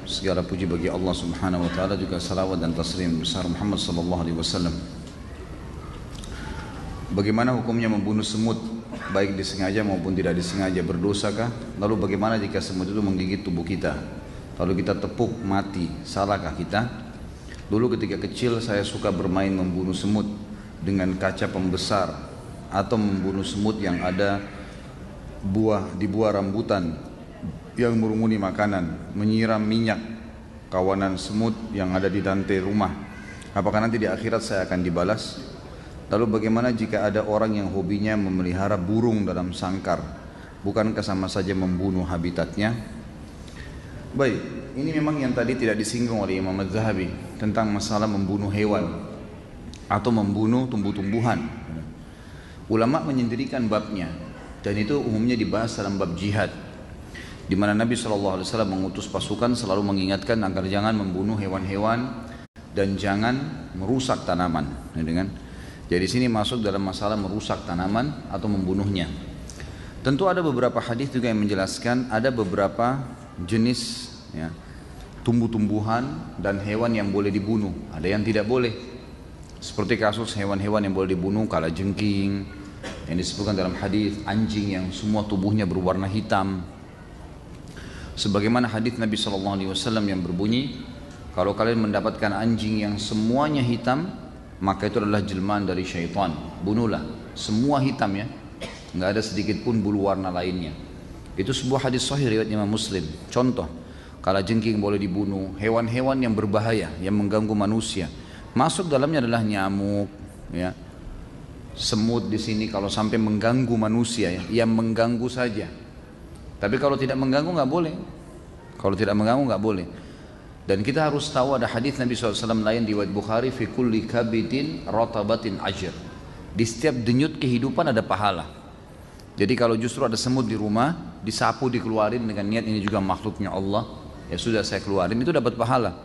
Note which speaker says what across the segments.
Speaker 1: Segala puji bagi Allah Subhanahu wa taala, juga salawat dan taslim besar Muhammad sallallahu alaihi wasallam. Bagaimana hukumnya membunuh semut, baik disengaja maupun tidak disengaja, berdosakah? Lalu bagaimana jika semut itu menggigit tubuh kita? Lalu kita tepuk mati, salahkah kita? Dulu ketika kecil saya suka bermain membunuh semut dengan kaca pembesar atau membunuh semut yang ada di buah rambutan yang merumuni makanan, menyiram minyak kawanan semut yang ada di lantai rumah. Apakah nanti di akhirat saya akan dibalas? Lalu bagaimana jika ada orang yang hobinya memelihara burung dalam sangkar? Bukankah sama saja membunuh habitatnya? Baik, ini memang yang tadi tidak disinggung oleh Imam Az-Zahabi tentang masalah membunuh hewan atau membunuh tumbuh-tumbuhan. Ulama menyendirikan babnya, dan itu umumnya dibahas dalam bab jihad, di mana Nabi SAW mengutus pasukan selalu mengingatkan agar jangan membunuh hewan-hewan dan jangan merusak tanaman. Jadi sini masuk dalam masalah merusak tanaman atau membunuhnya. Tentu ada beberapa hadis juga yang menjelaskan ada beberapa jenis tumbuh-tumbuhan dan hewan yang boleh dibunuh, ada yang tidak boleh. Seperti kasus hewan-hewan yang boleh dibunuh, kalajengking yang disebutkan dalam hadis, anjing yang semua tubuhnya berwarna hitam. Sebagaimana hadis Nabi SAW yang berbunyi, kalau kalian mendapatkan anjing yang semuanya hitam, maka itu adalah jelmaan dari syaitan. Bunuhlah, semua hitam ya, nggak ada sedikit pun bulu warna lainnya. Itu sebuah hadis sahih riwayat Imam Muslim. Contoh, kalajengking boleh dibunuh, hewan-hewan yang berbahaya, yang mengganggu manusia. Masuk dalamnya adalah nyamuk, ya, semut di sini kalau sampai mengganggu manusia, ya, yang mengganggu saja. Tapi kalau tidak mengganggu nggak boleh. Kalau tidak mengganggu nggak boleh. Dan kita harus tahu ada hadis Nabi SAW lain di riwayat Bukhari, fi kulli kabidin ratabatin ajr. Di setiap denyut kehidupan ada pahala. Jadi kalau justru ada semut di rumah, disapu, dikeluarin dengan niat ini juga makhluknya Allah, ya sudah saya keluarin, itu dapat pahala.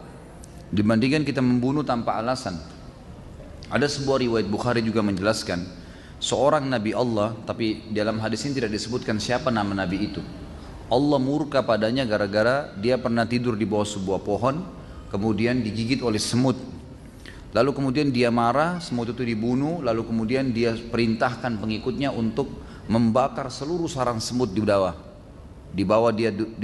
Speaker 1: Dibandingkan kita membunuh tanpa alasan. Ada sebuah riwayat Bukhari juga menjelaskan seorang Nabi Allah, tapi dalam hadis ini tidak disebutkan siapa nama Nabi itu. Allah murka padanya gara-gara dia pernah tidur di bawah sebuah pohon, kemudian digigit oleh semut. Lalu kemudian dia marah, semut itu dibunuh, lalu kemudian dia perintahkan pengikutnya untuk membakar seluruh sarang semut di bawah. Di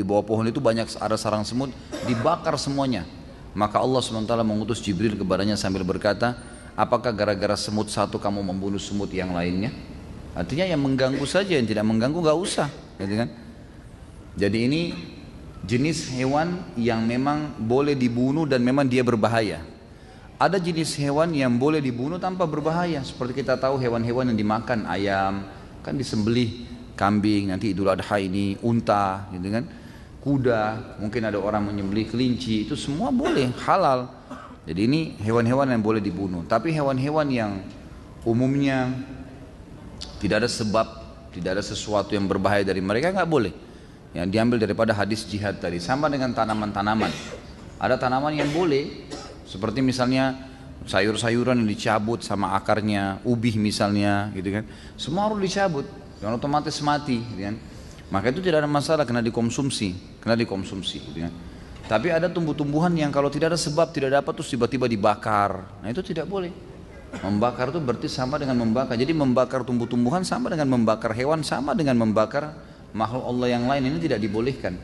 Speaker 1: bawah pohon itu banyak ada sarang semut, dibakar semuanya. Maka Allah SWT mengutus Jibril kepadanya sambil berkata, apakah gara-gara semut satu kamu membunuh semut yang lainnya? Artinya yang mengganggu saja, yang tidak mengganggu gak usah, gitu kan? Jadi ini jenis hewan yang memang boleh dibunuh dan memang dia berbahaya. Ada jenis hewan yang boleh dibunuh tanpa berbahaya, seperti kita tahu hewan-hewan yang dimakan, ayam kan disembelih, kambing nanti Idul Adha ini, unta, gitu kan, kuda, mungkin ada orang menyembelih kelinci, itu semua boleh, halal. Jadi ini hewan-hewan yang boleh dibunuh. Tapi hewan-hewan yang umumnya tidak ada sebab, tidak ada sesuatu yang berbahaya dari mereka, nggak boleh. Yang diambil daripada hadis jihad tadi. Sama dengan tanaman-tanaman. Ada tanaman yang boleh, seperti misalnya sayur-sayuran yang dicabut sama akarnya, ubi misalnya, gitu kan. Semua harus dicabut, yang otomatis mati, gitu kan. Maka itu tidak ada masalah, kena dikonsumsi, gitu kan. Tapi ada tumbuh-tumbuhan yang kalau tidak ada sebab, tidak dapat, terus tiba-tiba dibakar. Nah itu tidak boleh. Membakar itu berarti sama dengan membakar. Jadi membakar tumbuh-tumbuhan sama dengan membakar hewan, sama dengan membakar makhluk Allah yang lain, ini tidak dibolehkan.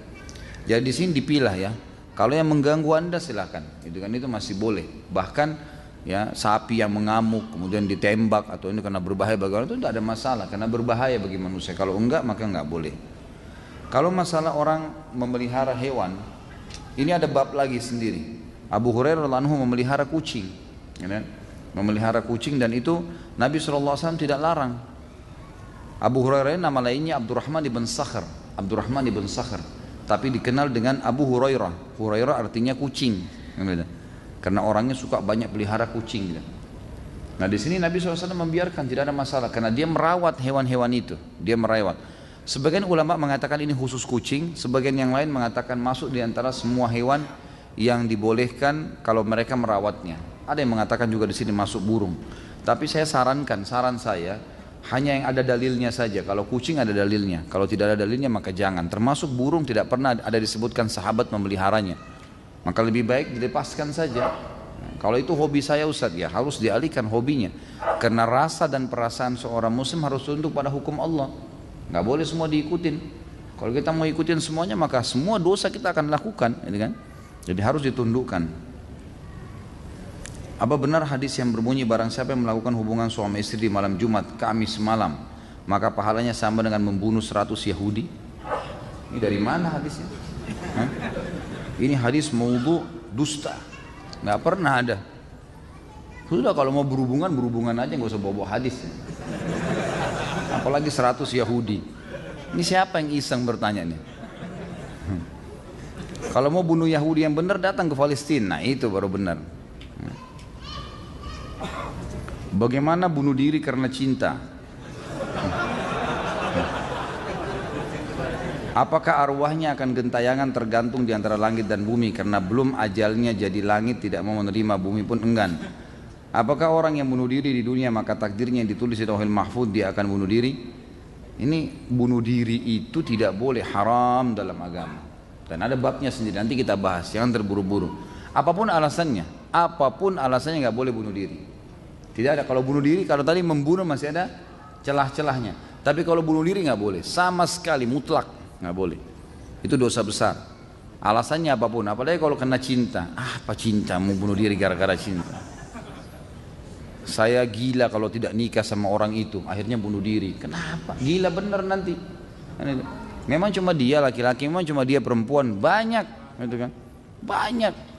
Speaker 1: Jadi di sini dipilah ya. Kalau yang mengganggu Anda silakan, itu kan, itu masih boleh. Bahkan ya sapi yang mengamuk kemudian ditembak atau ini karena berbahaya bagi orang, itu tidak ada masalah karena berbahaya bagi manusia. Kalau enggak maka enggak boleh. Kalau masalah orang memelihara hewan, ini ada bab lagi sendiri. Abu Hurairah radhiyallahu anhu memelihara kucing, ya kan? Memelihara kucing, dan itu Nabi SAW tidak larang. Abu Hurairah nama lainnya Abdurrahman ibn Sakhr, tapi dikenal dengan Abu Hurairah. Hurairah artinya kucing, karena orangnya suka banyak pelihara kucing. Nah di sini Nabi SAW membiarkan, tidak ada masalah, karena dia merawat hewan-hewan itu, dia merawat. Sebagian ulama mengatakan ini khusus kucing, sebagian yang lain mengatakan masuk di antara semua hewan yang dibolehkan kalau mereka merawatnya. Ada yang mengatakan juga di sini masuk burung. Tapi saya saran saya, Hanya yang ada dalilnya saja. Kalau kucing ada dalilnya, kalau tidak ada dalilnya maka jangan. Termasuk burung tidak pernah ada disebutkan sahabat memeliharanya. Maka lebih baik dilepaskan saja. Kalau itu hobi saya Ustaz, ya harus dialihkan hobinya. Karena rasa dan perasaan seorang muslim harus tunduk pada hukum Allah. Nggak boleh semua diikutin. Kalau kita mau ikutin semuanya maka semua dosa kita akan lakukan, gitu kan? Jadi harus ditundukkan. Apa benar hadis yang berbunyi barang siapa yang melakukan hubungan suami istri di malam Jumat, Kamis malam, maka pahalanya sama dengan membunuh 100 Yahudi? Ini dari mana hadisnya? Hah? Ini hadis maudhu, dusta. Nggak pernah ada. Sudah kalau mau berhubungan aja, nggak usah bawa hadis. Apalagi 100 Yahudi. Ini siapa yang iseng bertanya nih? Kalau mau bunuh Yahudi yang benar datang ke Palestina, nah itu baru benar. Bagaimana bunuh diri karena cinta? Apakah arwahnya akan gentayangan tergantung di antara langit dan bumi karena belum ajalnya jadi langit tidak mau menerima, bumi pun enggan? Apakah orang yang bunuh diri di dunia maka takdirnya yang ditulis di Lauhul Mahfuz dia akan bunuh diri? Ini bunuh diri itu tidak boleh, haram dalam agama. Dan ada babnya sendiri, nanti kita bahas, jangan terburu-buru. Apapun alasannya nggak boleh bunuh diri. Tidak ada, kalau bunuh diri, kalau tadi membunuh masih ada celah-celahnya. Tapi kalau bunuh diri nggak boleh, sama sekali mutlak nggak boleh. Itu dosa besar. Alasannya apapun, apalagi kalau kena cinta. Apa cinta, mau bunuh diri gara-gara cinta? Saya gila kalau tidak nikah sama orang itu, akhirnya bunuh diri. Kenapa? Gila bener nanti. Memang cuma dia laki-laki, memang cuma dia perempuan, banyak, gitu kan? Banyak.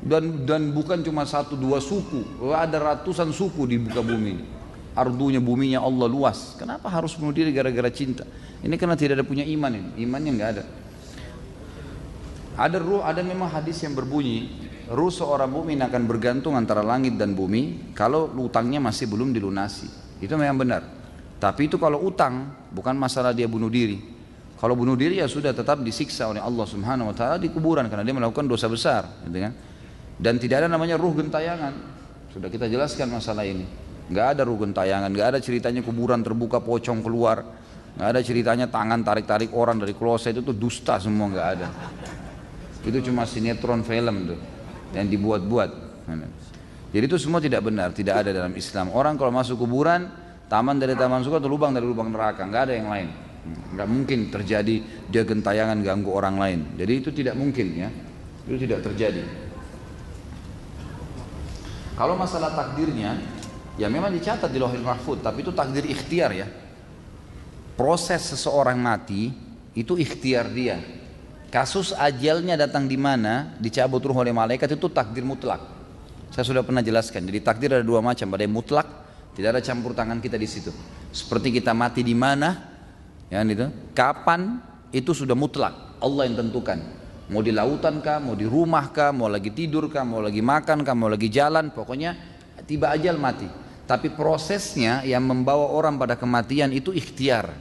Speaker 1: Dan bukan cuma 1-2 suku, ada ratusan suku di muka bumi ini. Ardunya, buminya Allah luas. Kenapa harus bunuh diri gara-gara cinta? Ini karena tidak ada punya iman ini. Imannya nggak ada. Ada memang hadis yang berbunyi, ruh seorang mukmin akan bergantung antara langit dan bumi kalau utangnya masih belum dilunasi. Itu memang benar. Tapi itu kalau utang, bukan masalah dia bunuh diri. Kalau bunuh diri ya sudah tetap disiksa oleh Allah Subhanahu wa taala di kuburan karena dia melakukan dosa besar, gitu kan? Dan tidak ada namanya ruh gentayangan. Sudah kita jelaskan masalah ini. Nggak ada ruh gentayangan, nggak ada ceritanya kuburan terbuka pocong keluar, nggak ada ceritanya tangan tarik-tarik orang dari kloset, itu tuh dusta semua, nggak ada. Itu cuma sinetron film tuh yang dibuat-buat. Jadi itu semua tidak benar, tidak ada dalam Islam. Orang kalau masuk kuburan, taman dari taman surga atau lubang dari lubang neraka, nggak ada yang lain. Nggak mungkin terjadi dia gentayangan ganggu orang lain. Jadi itu tidak mungkin, ya. Itu tidak terjadi. Kalau masalah takdirnya, ya memang dicatat di Lauhul Mahfuz, tapi itu takdir ikhtiar, ya. Proses seseorang mati itu ikhtiar dia. Kasus ajalnya datang di mana, dicabut ruh oleh malaikat, itu takdir mutlak. Saya sudah pernah jelaskan. Jadi takdir ada 2 macam, ada yang mutlak, tidak ada campur tangan kita di situ. Seperti kita mati di mana, ya itu, kapan, itu sudah mutlak. Allah yang tentukan. Mau di lautan kah, mau di rumah kah, mau lagi tidur kah, mau lagi makan kah, mau lagi jalan, pokoknya tiba ajal mati. Tapi prosesnya yang membawa orang pada kematian itu ikhtiar.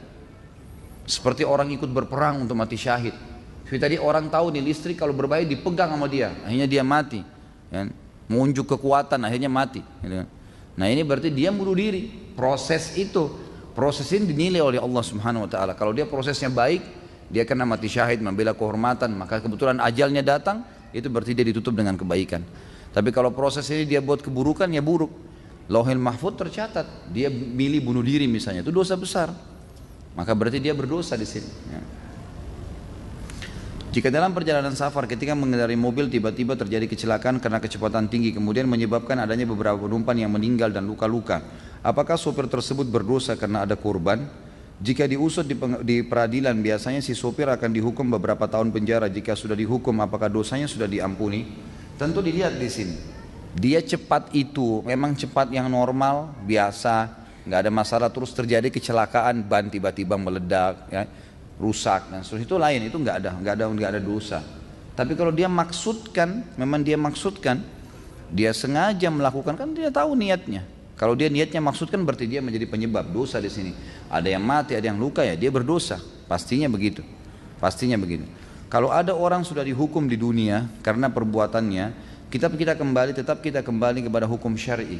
Speaker 1: Seperti orang ikut berperang untuk mati syahid. Seperti tadi orang tahu nih listrik kalau berbahaya dipegang sama dia, akhirnya dia mati. Ya. Mengunjuk kekuatan, akhirnya mati. Nah ini berarti dia bunuh diri. Proses ini dinilai oleh Allah Subhanahu Wa Taala. Kalau dia prosesnya baik, dia kena mati syahid, membela kehormatan, maka kebetulan ajalnya datang, itu berarti dia ditutup dengan kebaikan. Tapi kalau proses ini dia buat keburukan, ya buruk. Lauhul Mahfuz tercatat, dia milih bunuh diri misalnya, itu dosa besar. Maka berarti dia berdosa di sini. Ya. Jika dalam perjalanan safar ketika mengendarai mobil tiba-tiba terjadi kecelakaan karena kecepatan tinggi kemudian menyebabkan adanya beberapa penumpang yang meninggal dan luka-luka, apakah sopir tersebut berdosa karena ada korban? Jika diusut di peradilan biasanya si sopir akan dihukum beberapa tahun penjara. Jika sudah dihukum apakah dosanya sudah diampuni? Tentu dilihat di sini. Dia cepat itu memang cepat yang normal, biasa, nggak ada masalah. Terus terjadi kecelakaan, ban tiba-tiba meledak, ya, rusak dan seterusnya, itu lain, itu nggak ada dosa. Tapi kalau dia maksudkan, memang dia maksudkan, dia sengaja melakukan, kan dia tahu niatnya. Kalau dia niatnya maksudkan berarti dia menjadi penyebab dosa di sini. Ada yang mati, ada yang luka, ya dia berdosa. Pastinya begitu. Pastinya begitu. Kalau ada orang sudah dihukum di dunia karena perbuatannya, tetap kita kembali kepada hukum syar'i.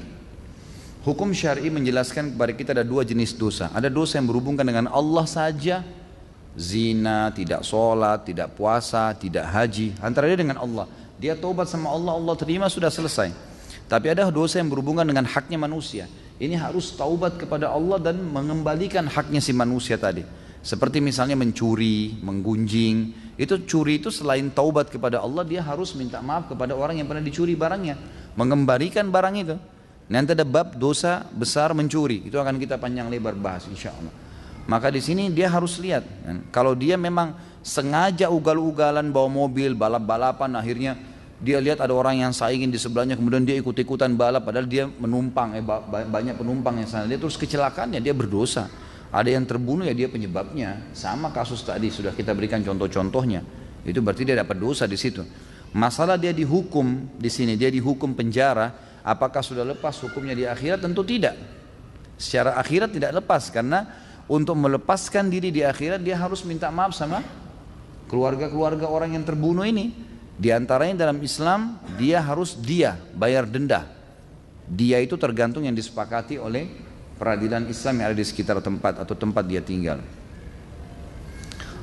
Speaker 1: Hukum syar'i menjelaskan kepada kita ada dua jenis dosa. Ada dosa yang berhubungan dengan Allah saja, zina, tidak sholat, tidak puasa, tidak haji, antara dia dengan Allah. Dia taubat sama Allah, Allah terima, sudah selesai. Tapi ada dosa yang berhubungan dengan haknya manusia. Ini harus taubat kepada Allah dan mengembalikan haknya si manusia tadi. Seperti misalnya mencuri, menggunjing. Curi itu selain taubat kepada Allah, dia harus minta maaf kepada orang yang pernah dicuri barangnya, mengembalikan barang itu. Nanti ada bab dosa besar mencuri, itu akan kita panjang lebar bahas insya Allah. Maka di sini dia harus lihat, kan? Kalau dia memang sengaja ugal-ugalan bawa mobil, balap-balapan, akhirnya dia lihat ada orang yang saingin di sebelahnya, kemudian dia ikut-ikutan balap, padahal dia menumpang, banyak penumpang yang sana, dia terus kecelakaannya, dia berdosa. Ada yang terbunuh, ya dia penyebabnya. Sama kasus tadi sudah kita berikan contoh-contohnya. Itu berarti dia dapat dosa di situ. Masalah dia dihukum di sini, dia dihukum penjara. Apakah sudah lepas hukumnya di akhirat? Tentu tidak. Secara akhirat tidak lepas, karena untuk melepaskan diri di akhirat dia harus minta maaf sama keluarga-keluarga orang yang terbunuh ini. Di antaranya dalam Islam dia harus bayar denda. Dia itu tergantung yang disepakati oleh peradilan Islam yang ada di sekitar tempat atau tempat dia tinggal.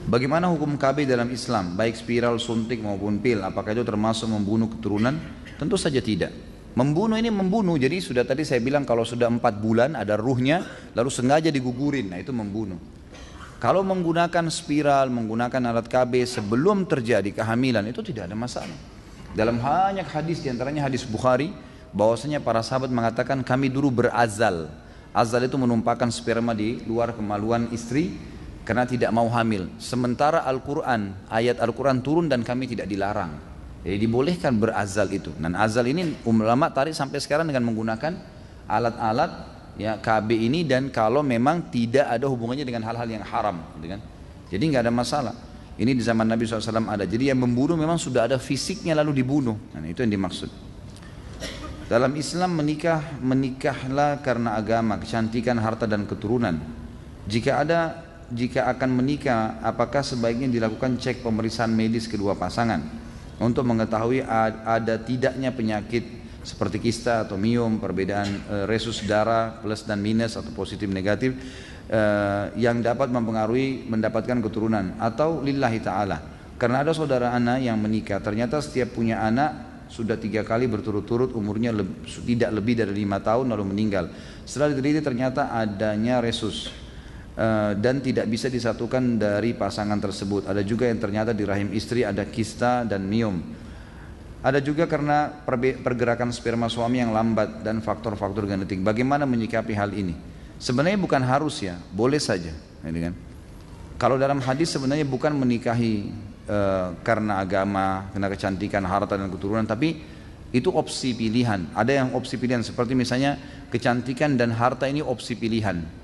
Speaker 1: Bagaimana hukum KB dalam Islam, baik spiral, suntik maupun pil? Apakah itu termasuk membunuh keturunan? Tentu saja tidak. Membunuh ini membunuh, jadi sudah tadi saya bilang kalau sudah 4 bulan ada ruhnya lalu sengaja digugurin, nah itu membunuh. Kalau menggunakan spiral, menggunakan alat KB sebelum terjadi kehamilan itu tidak ada masalah. Dalam banyak hadis, diantaranya hadis Bukhari, bahwasanya para sahabat mengatakan kami dulu berazal. Azal itu menumpahkan sperma di luar kemaluan istri karena tidak mau hamil. Sementara Al-Quran, ayat Al-Quran turun dan kami tidak dilarang. Jadi dibolehkan berazal itu. Dan azal ini ulama tarik sampai sekarang dengan menggunakan alat-alat ya KB ini, dan kalau memang tidak ada hubungannya dengan hal-hal yang haram, gitu kan? Jadi nggak ada masalah. Ini di zaman Nabi SAW ada. Jadi yang membunuh memang sudah ada fisiknya lalu dibunuh. Nah, itu yang dimaksud. Dalam Islam menikahlah karena agama, kecantikan, harta dan keturunan. Jika akan menikah, apakah sebaiknya dilakukan cek pemeriksaan medis kedua pasangan untuk mengetahui ada tidaknya penyakit seperti kista atau miom, perbedaan resus darah plus dan minus atau positif negatif yang dapat mempengaruhi mendapatkan keturunan, atau lillahi ta'ala. Karena ada saudara anak yang menikah, ternyata setiap punya anak sudah 3 kali berturut-turut, umurnya tidak lebih dari 5 tahun lalu meninggal. Setelah diteliti ternyata adanya resus dan tidak bisa disatukan dari pasangan tersebut. Ada juga yang ternyata di rahim istri ada kista dan miom. Ada juga karena pergerakan sperma suami yang lambat dan faktor-faktor genetik. Bagaimana menyikapi hal ini? Sebenarnya bukan harus ya, boleh saja. Kalau dalam hadis sebenarnya bukan menikahi karena agama, karena kecantikan, harta dan keturunan, tapi itu opsi pilihan. Ada yang opsi pilihan seperti misalnya kecantikan dan harta ini opsi pilihan.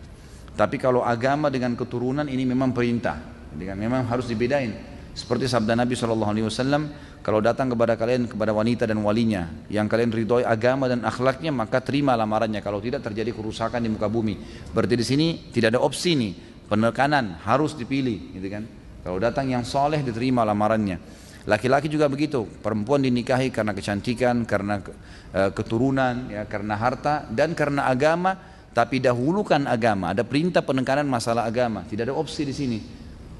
Speaker 1: Tapi kalau agama dengan keturunan ini memang perintah, memang harus dibedain. Seperti sabda Nabi SAW, kalau datang kepada kalian, kepada wanita dan walinya, yang kalian ridhoi agama dan akhlaknya, maka terima lamarannya. Kalau tidak terjadi kerusakan di muka bumi. Berarti di sini tidak ada opsi nih, penekanan harus dipilih, gitu kan? Kalau datang yang soleh diterima lamarannya. Laki-laki juga begitu, perempuan dinikahi karena kecantikan, karena keturunan, ya, karena harta dan karena agama. Tapi dahulukan agama, ada perintah penekanan masalah agama, tidak ada opsi di sini.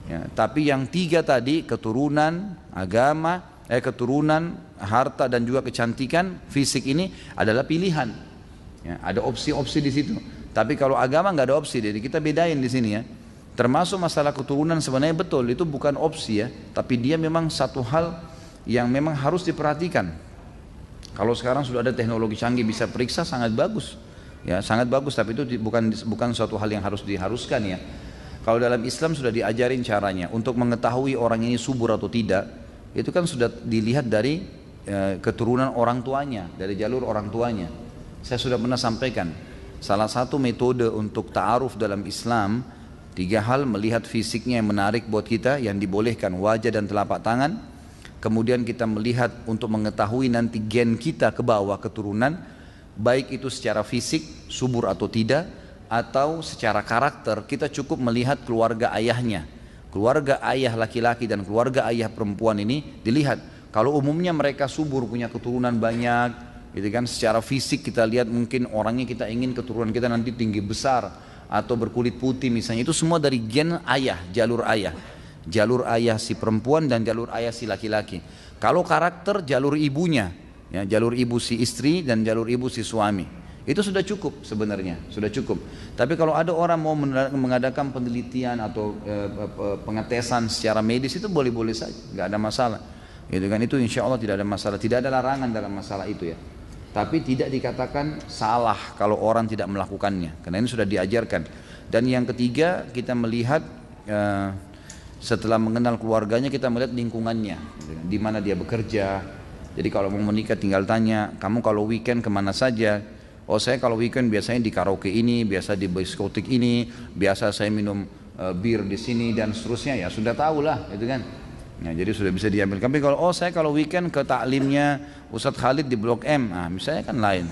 Speaker 1: Ya, tapi yang 3 tadi, keturunan, agama, keturunan, harta dan juga kecantikan, fisik ini adalah pilihan. Ya, ada opsi-opsi di situ. Tapi kalau agama nggak ada opsi, jadi kita bedain di sini ya. Termasuk masalah keturunan sebenarnya betul, itu bukan opsi ya, tapi dia memang satu hal yang memang harus diperhatikan. Kalau sekarang sudah ada teknologi canggih bisa periksa, sangat bagus. Ya, sangat bagus, tapi itu bukan suatu hal yang harus diharuskan ya. Kalau dalam Islam sudah diajarin caranya untuk mengetahui orang ini subur atau tidak, itu kan sudah dilihat dari keturunan orang tuanya, dari jalur orang tuanya. Saya sudah pernah sampaikan, salah satu metode untuk ta'aruf dalam Islam, 3 hal: melihat fisiknya yang menarik buat kita, yang dibolehkan wajah dan telapak tangan. Kemudian kita melihat untuk mengetahui nanti gen kita ke bawah keturunan, baik itu secara fisik subur atau tidak, atau secara karakter. Kita cukup melihat keluarga ayahnya, keluarga ayah laki-laki dan keluarga ayah perempuan ini dilihat. Kalau umumnya mereka subur, punya keturunan banyak, gitu kan. Secara fisik kita lihat mungkin orangnya kita ingin keturunan kita nanti tinggi besar atau berkulit putih misalnya, itu semua dari gen ayah, jalur ayah si perempuan dan jalur ayah si laki-laki. Kalau karakter, jalur ibunya, ya, jalur ibu si istri dan jalur ibu si suami. Itu sudah cukup sebenarnya, sudah cukup. Tapi kalau ada orang mau mengadakan penelitian atau pengetesan secara medis, itu boleh-boleh saja, nggak ada masalah. Itu kan, itu insya Allah tidak ada masalah, tidak ada larangan dalam masalah itu ya. Tapi tidak dikatakan salah kalau orang tidak melakukannya, karena ini sudah diajarkan. Dan yang ketiga, kita melihat setelah mengenal keluarganya, kita melihat lingkungannya, di mana dia bekerja. Jadi kalau mau menikah tinggal tanya, kamu kalau weekend kemana saja? Oh, saya kalau weekend biasanya di karaoke ini, biasa di diskotik ini, biasa saya minum bir di sini dan seterusnya, ya sudah tahu lah, gitu kan. Nah, jadi sudah bisa diambil. Tapi kalau saya kalau weekend ke taklimnya Ustadz Khalid di Blok M, nah misalnya kan lain.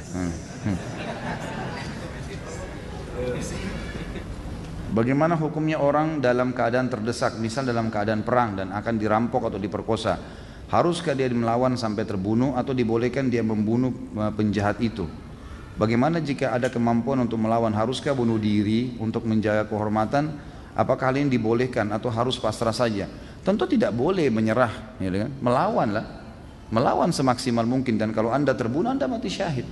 Speaker 1: Bagaimana hukumnya orang dalam keadaan terdesak, misal dalam keadaan perang dan akan dirampok atau diperkosa? Haruskah dia melawan sampai terbunuh atau dibolehkan dia membunuh penjahat itu? Bagaimana jika ada kemampuan untuk melawan? Haruskah bunuh diri untuk menjaga kehormatan? Apakah hal ini dibolehkan atau harus pasrah saja? Tentu tidak boleh menyerah, ya kan? Melawanlah, melawan semaksimal mungkin. Dan kalau anda terbunuh, anda mati syahid,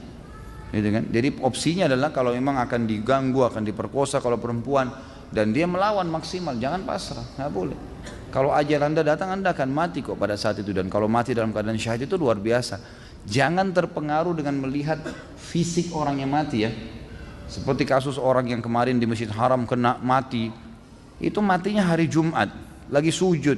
Speaker 1: gitu kan? Jadi opsinya adalah kalau memang akan diganggu, akan diperkosa kalau perempuan, dan dia melawan maksimal, jangan pasrah, nggak boleh. Kalau ajal anda datang, anda akan mati kok pada saat itu. Dan kalau mati dalam keadaan syahid itu luar biasa. Jangan terpengaruh dengan melihat fisik orang yang mati ya. Seperti kasus orang yang kemarin di Masjid Haram kena mati. Itu matinya hari Jumat, lagi sujud,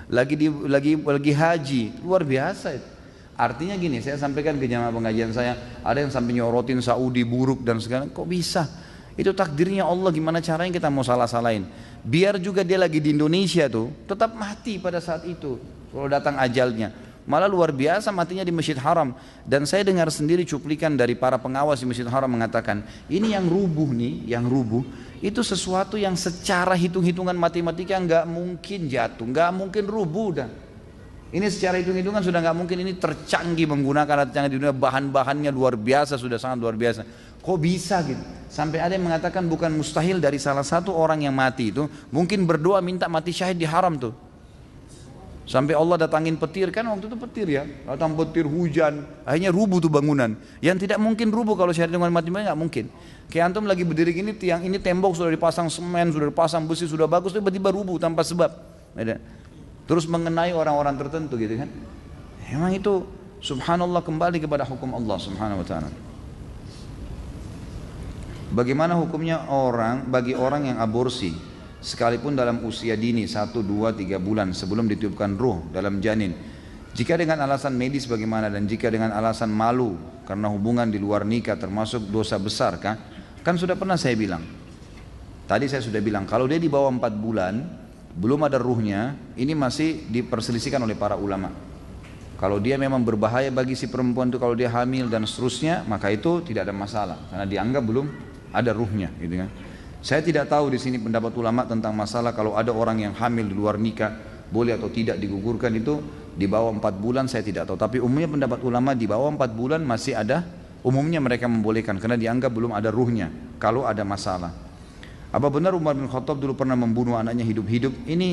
Speaker 1: lagi haji, luar biasa itu. Artinya gini, saya sampaikan ke jamaah pengajian saya, ada yang sampai nyorotin Saudi buruk dan segala, kok bisa? Itu takdirnya Allah, gimana caranya kita mau salah-salahin? Biar juga dia lagi di Indonesia tuh, tetap mati pada saat itu kalau datang ajalnya. Malah luar biasa matinya di Masjid Haram. Dan saya dengar sendiri cuplikan dari para pengawas di Masjid Haram mengatakan, ini yang rubuh nih, yang rubuh itu sesuatu yang secara hitung-hitungan matematika nggak mungkin jatuh, nggak mungkin rubuh dah. Ini secara hitung-hitungan sudah nggak mungkin, ini tercanggih menggunakan alat canggih di dunia, bahan-bahannya luar biasa, sudah sangat luar biasa. Kok bisa gitu? Sampai ada yang mengatakan bukan mustahil dari salah satu orang yang mati itu mungkin berdoa minta mati syahid di haram tuh. Sampai Allah datangin petir, kan waktu itu petir ya, datang petir, hujan, akhirnya rubuh tuh bangunan. Yang tidak mungkin rubuh kalau syariat dengan matematika nggak mungkin. Kayak antum lagi berdiri gini, tiang ini tembok sudah dipasang semen, sudah dipasang besi, sudah bagus, tiba-tiba rubuh tanpa sebab. Terus mengenai orang-orang tertentu gitu kan. Memang itu subhanallah, kembali kepada hukum Allah subhanahu wa ta'ala. Bagaimana hukumnya bagi orang yang aborsi sekalipun dalam usia dini 1, 2, 3 bulan sebelum ditiupkan ruh dalam janin? Jika dengan alasan medis bagaimana, dan jika dengan alasan malu karena hubungan di luar nikah termasuk dosa besar kah? Kan sudah pernah saya bilang, tadi saya sudah bilang, kalau dia di bawah 4 bulan belum ada ruhnya, ini masih diperselisihkan oleh para ulama. Kalau dia memang berbahaya bagi si perempuan itu, kalau dia hamil dan seterusnya, maka itu tidak ada masalah karena dianggap belum ada ruhnya, gitu kan. Saya tidak tahu di sini pendapat ulama tentang masalah kalau ada orang yang hamil di luar nikah boleh atau tidak digugurkan, itu di bawah 4 bulan saya tidak tahu. Tapi umumnya pendapat ulama di bawah 4 bulan masih ada, umumnya mereka membolehkan karena dianggap belum ada ruhnya kalau ada masalah. Apa benar Umar bin Khattab dulu pernah membunuh anaknya hidup-hidup? Ini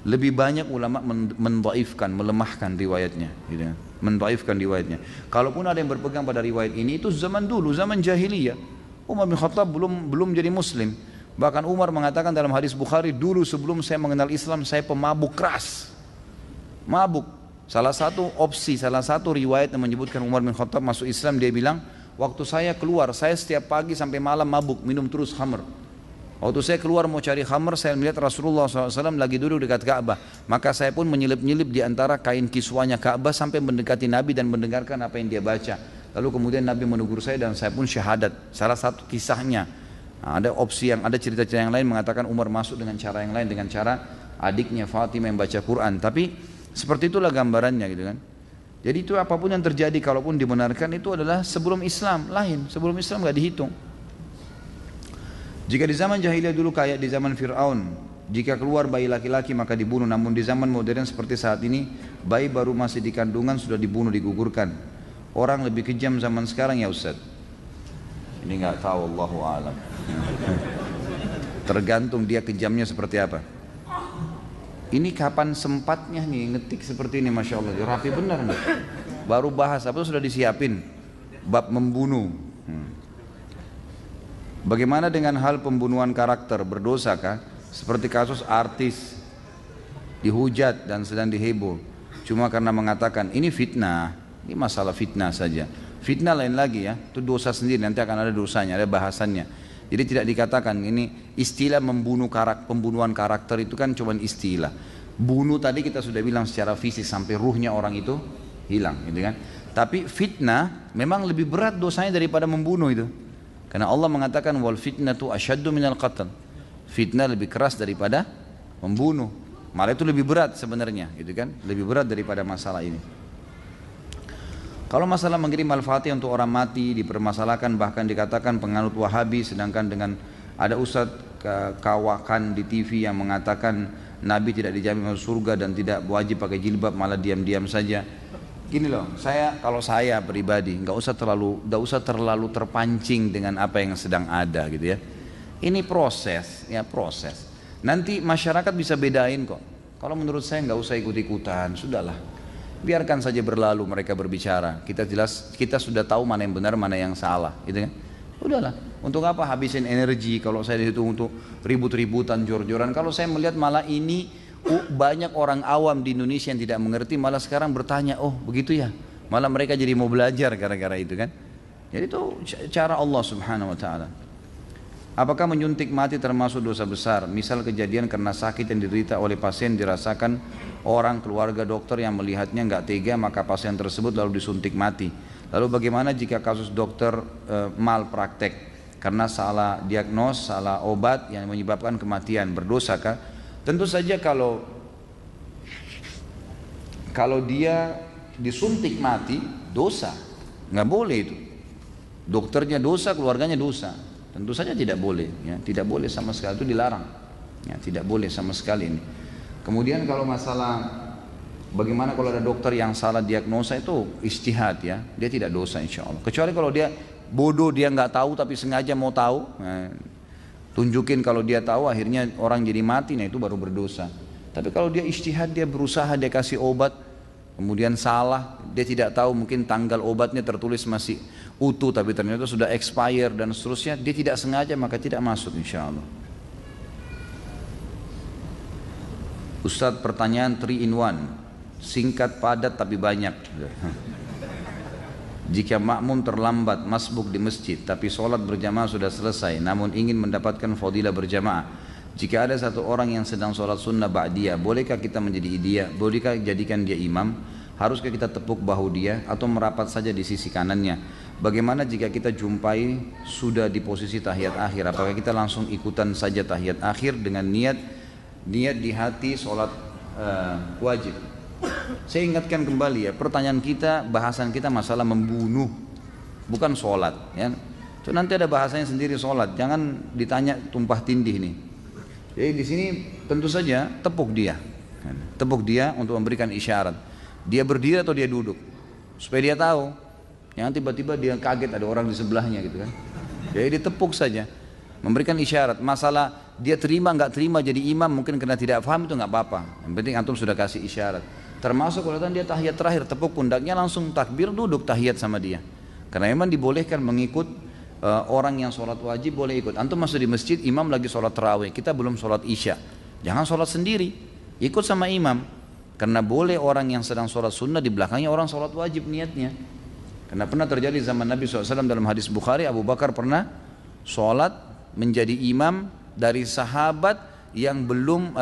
Speaker 1: lebih banyak ulama mendhaifkan, melemahkan riwayatnya, gitu ya. Mendhaifkan riwayatnya. Kalaupun ada yang berpegang pada riwayat ini, itu zaman dulu, zaman jahiliyah. Umar bin Khattab belum jadi muslim. Bahkan Umar mengatakan dalam hadis Bukhari, dulu sebelum saya mengenal Islam saya pemabuk keras, mabuk. Salah satu opsi, salah satu riwayat yang menyebutkan Umar bin Khattab masuk Islam, dia bilang, waktu saya keluar, saya setiap pagi sampai malam mabuk, minum terus khamr. Waktu saya keluar mau cari khamr, saya melihat Rasulullah SAW lagi duduk dekat Ka'bah. Maka saya pun menyelip-nyelip di antara kain kiswanya Ka'bah sampai mendekati Nabi dan mendengarkan apa yang dia baca. Lalu kemudian Nabi menegur saya dan saya pun syahadat. Salah satu kisahnya. Nah, ada opsi yang ada cerita-cerita yang lain mengatakan Umar masuk dengan cara yang lain, dengan cara adiknya Fatimah yang baca Quran. Tapi seperti itulah gambarannya, gitu kan. Jadi itu apapun yang terjadi, kalaupun dibenarkan, itu adalah sebelum Islam, lain. Sebelum Islam nggak dihitung. Jika di zaman jahiliyah dulu kayak di zaman Fir'aun, jika keluar bayi laki-laki maka dibunuh. Namun di zaman modern seperti saat ini, bayi baru masih di kandungan sudah dibunuh, digugurkan. Orang lebih kejam zaman sekarang ya Ustaz? Ini nggak tahu, Allahu a'lam. Tergantung dia kejamnya seperti apa. Ini kapan sempatnya nih ngetik seperti ini, Masya Allah, rapi benar nih. Baru bahas apa sudah disiapin, bab membunuh. Bagaimana dengan hal pembunuhan karakter, berdosakah? Seperti kasus artis dihujat dan sedang diheboh, cuma karena mengatakan ini fitnah, ini masalah fitnah saja. Fitnah lain lagi ya, itu dosa sendiri, nanti akan ada dosanya, ada bahasannya. Jadi tidak dikatakan ini istilah pembunuhan karakter itu kan cuma istilah. Bunuh tadi kita sudah bilang secara fisik sampai ruhnya orang itu hilang, gitu kan. Tapi fitnah memang lebih berat dosanya daripada membunuh itu. Karena Allah mengatakan wal fitnatu asyaddu minal qatl. Fitnah lebih keras daripada membunuh. Malah itu lebih berat sebenarnya, gitu kan? Lebih berat daripada masalah ini. Kalau masalah mengirim al-fatihah untuk orang mati dipermasalahkan, bahkan dikatakan penganut Wahabi, sedangkan dengan ada ustadz kawakan di TV yang mengatakan Nabi tidak dijamin masuk surga dan tidak wajib pakai jilbab, malah diam-diam saja. Gini loh, kalau saya pribadi nggak usah terlalu terpancing dengan apa yang sedang ada, gitu ya. Ini proses, ya proses. Nanti masyarakat bisa bedain kok. Kalau menurut saya nggak usah ikut-ikutan, sudahlah. Biarkan saja berlalu mereka berbicara. Kita sudah tahu mana yang benar, mana yang salah, gitu kan? Udahlah. Untuk apa habisin energi kalau saya dihitung untuk ribut-ributan, jor-joran? Kalau saya melihat malah ini banyak orang awam di Indonesia yang tidak mengerti, malah sekarang bertanya, oh begitu ya? Malah mereka jadi mau belajar gara-gara itu kan? Jadi itu cara Allah Subhanahu Wa Taala. Apakah menyuntik mati termasuk dosa besar? Misal kejadian karena sakit yang diderita oleh pasien dirasakan orang keluarga dokter yang melihatnya nggak tega, maka pasien tersebut lalu disuntik mati. Lalu bagaimana jika kasus dokter malpraktek karena salah diagnos, salah obat yang menyebabkan kematian, berdosakah? Tentu saja kalau dia disuntik mati, dosa, nggak boleh itu. Dokternya dosa, keluarganya dosa. Tentu saja tidak boleh, ya, tidak boleh sama sekali, itu dilarang, ya, tidak boleh sama sekali ini. Kemudian kalau masalah bagaimana kalau ada dokter yang salah diagnosa, itu ijtihad ya, dia tidak dosa insya Allah. Kecuali kalau dia bodoh, dia nggak tahu tapi sengaja mau tahu, nah, tunjukin kalau dia tahu akhirnya orang jadi mati, nah itu baru berdosa. Tapi kalau dia ijtihad, dia berusaha, dia kasih obat, kemudian salah, dia tidak tahu mungkin tanggal obatnya tertulis masih utuh tapi ternyata sudah expire dan seterusnya, dia tidak sengaja, maka tidak masuk insya Allah. Ustadz, pertanyaan 3 in 1, singkat padat tapi banyak. Jika makmum terlambat masbuk di masjid tapi sholat berjamaah sudah selesai namun ingin mendapatkan fadilah berjamaah, jika ada satu orang yang sedang sholat sunnah ba'diyah, bolehkah kita menjadi dia? Bolehkah jadikan dia imam? Haruskah kita tepuk bahu dia atau merapat saja di sisi kanannya? Bagaimana jika kita jumpai sudah di posisi tahiyat akhir? Apakah kita langsung ikutan saja tahiyat akhir dengan niat di hati sholat wajib? Saya ingatkan kembali ya, pertanyaan kita, bahasan kita masalah membunuh, bukan sholat ya. So, nanti ada bahasanya sendiri sholat, jangan ditanya tumpah tindih nih. Jadi di sini tentu saja tepuk dia untuk memberikan isyarat. Dia berdiri atau dia duduk, supaya dia tahu. Jangan tiba-tiba dia kaget ada orang di sebelahnya gitu kan. Jadi ditepuk saja, memberikan isyarat. Masalah dia terima nggak terima jadi imam mungkin karena tidak paham, itu nggak apa-apa. Yang penting antum sudah kasih isyarat. Termasuk kalau dia tahiyat terakhir, tepuk pundaknya langsung takbir, duduk tahiyat sama dia. Karena memang dibolehkan mengikut orang yang sholat wajib, boleh ikut. Antum masuk di masjid, imam lagi sholat tarawih, kita belum sholat isya, jangan sholat sendiri, ikut sama imam. Karena boleh orang yang sedang sholat sunnah di belakangnya orang sholat wajib niatnya. Karena pernah terjadi zaman Nabi SAW dalam hadis Bukhari, Abu Bakar pernah sholat menjadi imam dari sahabat yang belum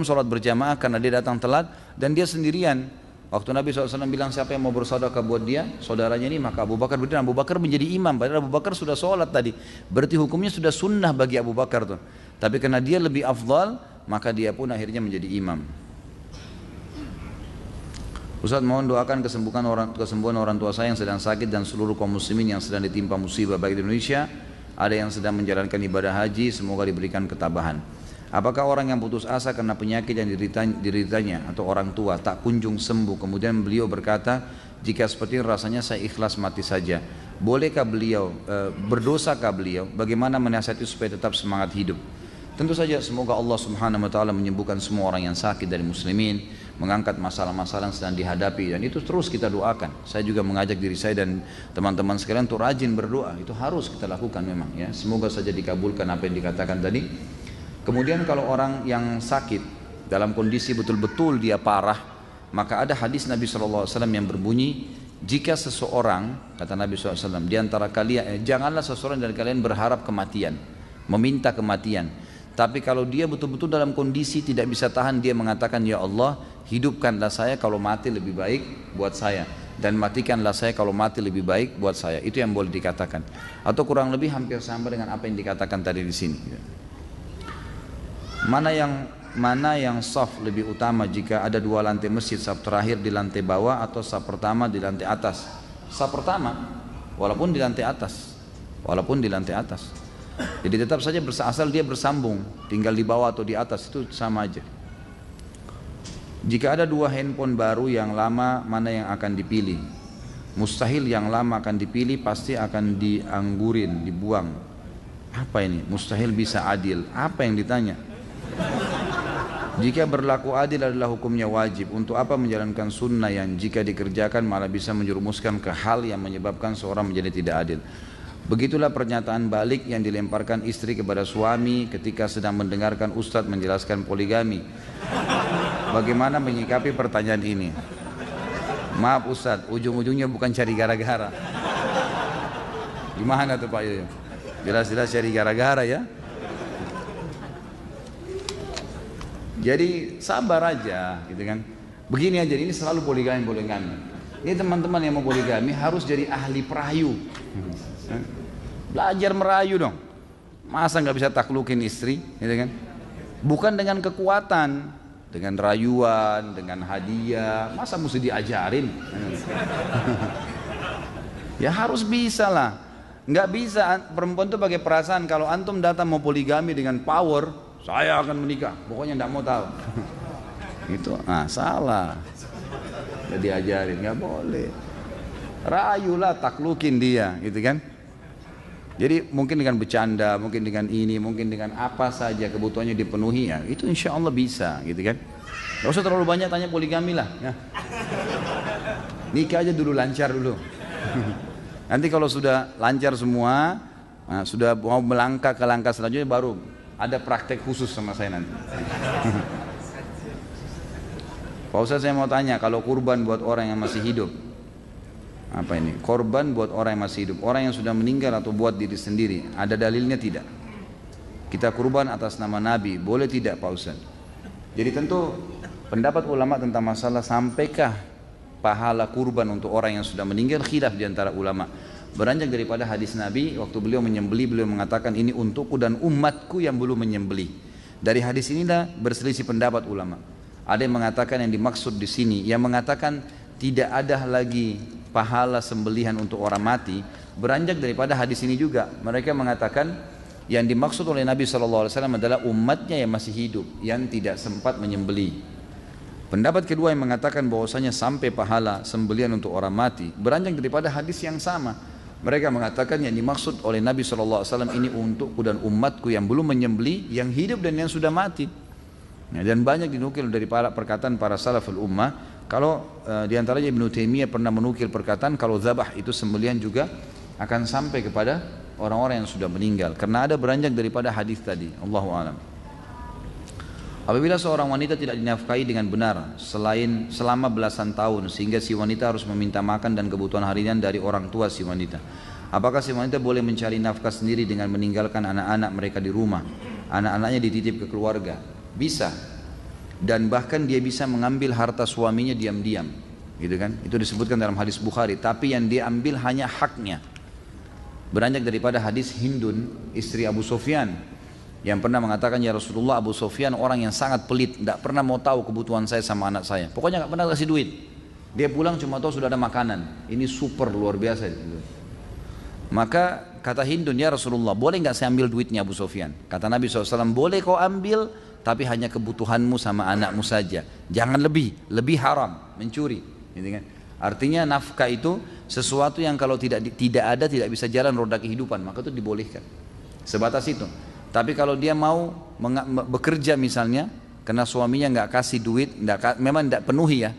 Speaker 1: sholat berjamaah karena dia datang telat dan dia sendirian. Waktu Nabi SAW bilang siapa yang mau bersedekah buat dia, saudaranya ini, maka Abu Bakar berdiri, Abu Bakar menjadi imam. Padahal Abu Bakar sudah sholat tadi, berarti hukumnya sudah sunnah bagi Abu Bakar tuh. Tapi karena dia lebih afdal, maka dia pun akhirnya menjadi imam. Ustaz, mohon doakan kesembuhan orang tua saya yang sedang sakit dan seluruh kaum muslimin yang sedang ditimpa musibah baik di Indonesia, ada yang sedang menjalankan ibadah haji, semoga diberikan ketabahan. Apakah orang yang putus asa karena penyakit yang dideritanya atau orang tua tak kunjung sembuh, kemudian beliau berkata Jika seperti ini rasanya saya ikhlas mati saja. Bolehkah beliau, berdosakah beliau? Bagaimana menasihati supaya tetap semangat hidup? Tentu saja semoga Allah Subhanahu wa taala menyembuhkan semua orang yang sakit dari muslimin, mengangkat masalah-masalah yang sedang dihadapi, dan itu terus kita doakan. Saya juga mengajak diri saya dan teman-teman sekalian untuk rajin berdoa. Itu harus kita lakukan memang ya. Semoga saja dikabulkan apa yang dikatakan tadi. Kemudian kalau orang yang sakit dalam kondisi betul-betul dia parah, maka ada hadis Nabi SAW yang berbunyi, jika seseorang, kata Nabi SAW, di antara kalian, janganlah seseorang dari kalian berharap kematian, meminta kematian. Tapi kalau dia betul-betul dalam kondisi tidak bisa tahan, dia mengatakan, ya Allah, hidupkanlah saya kalau mati lebih baik buat saya, dan matikanlah saya kalau mati lebih baik buat saya. Itu yang boleh dikatakan. Atau kurang lebih hampir sama dengan apa yang dikatakan tadi di sini. Mana yang saf lebih utama jika ada dua lantai masjid, saf terakhir di lantai bawah atau saf pertama di lantai atas? Saf pertama, walaupun di lantai atas, jadi tetap saja asal dia bersambung, tinggal di bawah atau di atas itu sama aja. Jika ada dua handphone baru, yang lama mana yang akan dipilih? Mustahil yang lama akan dipilih, pasti akan dianggurin, dibuang. Apa ini? Mustahil bisa adil. Apa yang ditanya? Jika berlaku adil adalah hukumnya wajib, untuk apa menjalankan sunnah yang jika dikerjakan malah bisa menjerumuskan ke hal yang menyebabkan seorang menjadi tidak adil? Begitulah pernyataan balik yang dilemparkan istri kepada suami ketika sedang mendengarkan ustadz menjelaskan poligami. Bagaimana menyikapi pertanyaan ini? Maaf ustadz, ujung-ujungnya bukan cari gara-gara. Gimana tuh Pak Yoyo? Jelas-jelas cari gara-gara ya. Jadi sabar aja gitu kan. Begini aja, ini selalu poligami. Ini teman-teman yang mau poligami harus jadi ahli perayu. Belajar merayu dong. Masa nggak bisa taklukin istri gitu kan? Bukan dengan kekuatan, dengan rayuan, dengan hadiah. Masa mesti diajarin? Ya harus bisa lah. Nggak bisa perempuan tuh pakai perasaan. Kalau antum datang mau poligami dengan power, saya akan menikah, pokoknya tidak mau tahu. Itu salah. Jadi diajarin, nggak boleh. Rayulah, taklukin dia, gitu kan? Jadi mungkin dengan bercanda, mungkin dengan ini, mungkin dengan apa saja kebutuhannya dipenuhi ya, itu insya Allah bisa, gitu kan? Gak usah terlalu banyak tanya poligami lah. Ya. Nikah aja dulu, lancar dulu. Nanti kalau sudah lancar semua, sudah mau melangkah ke langkah selanjutnya baru ada praktek khusus sama saya nanti. Pak Ustaz, saya mau tanya, kalau kurban buat orang yang masih hidup, apa ini? Korban buat orang yang masih hidup, orang yang sudah meninggal atau buat diri sendiri, ada dalilnya tidak? Kita kurban atas nama Nabi, boleh tidak Pak Ustaz? Jadi tentu pendapat ulama tentang masalah sampaikah pahala kurban untuk orang yang sudah meninggal, khilaf di antara ulama. Beranjak daripada hadis Nabi, waktu beliau menyembelih, beliau mengatakan ini untukku dan umatku yang belum menyembelih. Dari hadis inilah berselisih pendapat ulama. Ada yang mengatakan yang dimaksud di sini, yang mengatakan tidak ada lagi pahala sembelihan untuk orang mati, beranjak daripada hadis ini juga. Mereka mengatakan yang dimaksud oleh Nabi SAW adalah umatnya yang masih hidup, yang tidak sempat menyembelih. Pendapat kedua yang mengatakan bahwasanya sampai pahala sembelihan untuk orang mati, beranjak daripada hadis yang sama. Mereka mengatakan yang dimaksud oleh Nabi SAW ini untukku dan umatku yang belum menyembelih, yang hidup dan yang sudah mati. Dan banyak dinukil dari perkataan para salaful ummah. Kalau diantaranya Ibnu Taimiyah pernah menukil perkataan kalau zabah itu sembelihan juga akan sampai kepada orang-orang yang sudah meninggal. Karena ada beranjak daripada hadis tadi. Allahu a'lam. Apabila seorang wanita tidak dinafkahi dengan benar selama belasan tahun sehingga si wanita harus meminta makan dan kebutuhan harian dari orang tua si wanita, apakah si wanita boleh mencari nafkah sendiri dengan meninggalkan anak-anak mereka di rumah, anak-anaknya dititip ke keluarga? Bisa. Dan bahkan dia bisa mengambil harta suaminya diam-diam, gitu kan? Itu disebutkan dalam hadis Bukhari, tapi yang dia ambil hanya haknya. Beranjak daripada hadis Hindun, istri Abu Sufyan, yang pernah mengatakan, ya Rasulullah, Abu Sufyan orang yang sangat pelit, tidak pernah mau tahu kebutuhan saya sama anak saya, pokoknya nggak pernah kasih duit. Dia pulang cuma tahu sudah ada makanan. Ini super luar biasa. Maka kata Hindun, ya Rasulullah, boleh nggak saya ambil duitnya Abu Sufyan? Kata Nabi SAW, boleh kau ambil, tapi hanya kebutuhanmu sama anakmu saja, jangan lebih haram, mencuri, gitu kan? Artinya nafkah itu sesuatu yang kalau tidak ada tidak bisa jalan roda kehidupan, maka itu dibolehkan. Sebatas itu. Tapi kalau dia mau bekerja misalnya, karena suaminya nggak kasih duit, memang tidak penuhi ya.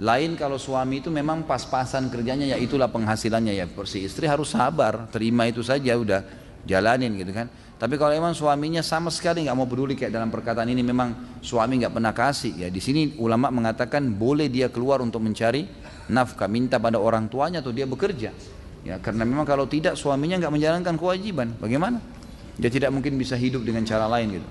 Speaker 1: Lain kalau suami itu memang pas-pasan kerjanya, ya itulah penghasilannya ya. Si istri harus sabar, terima itu saja udah jalanin gitu kan. Tapi kalau memang suaminya sama sekali nggak mau peduli, kayak dalam perkataan ini memang suami nggak pernah kasih, ya di sini ulama mengatakan boleh dia keluar untuk mencari nafkah, minta pada orang tuanya atau dia bekerja. Ya karena memang kalau tidak suaminya nggak menjalankan kewajiban, bagaimana? Dia tidak mungkin bisa hidup dengan cara lain gitu.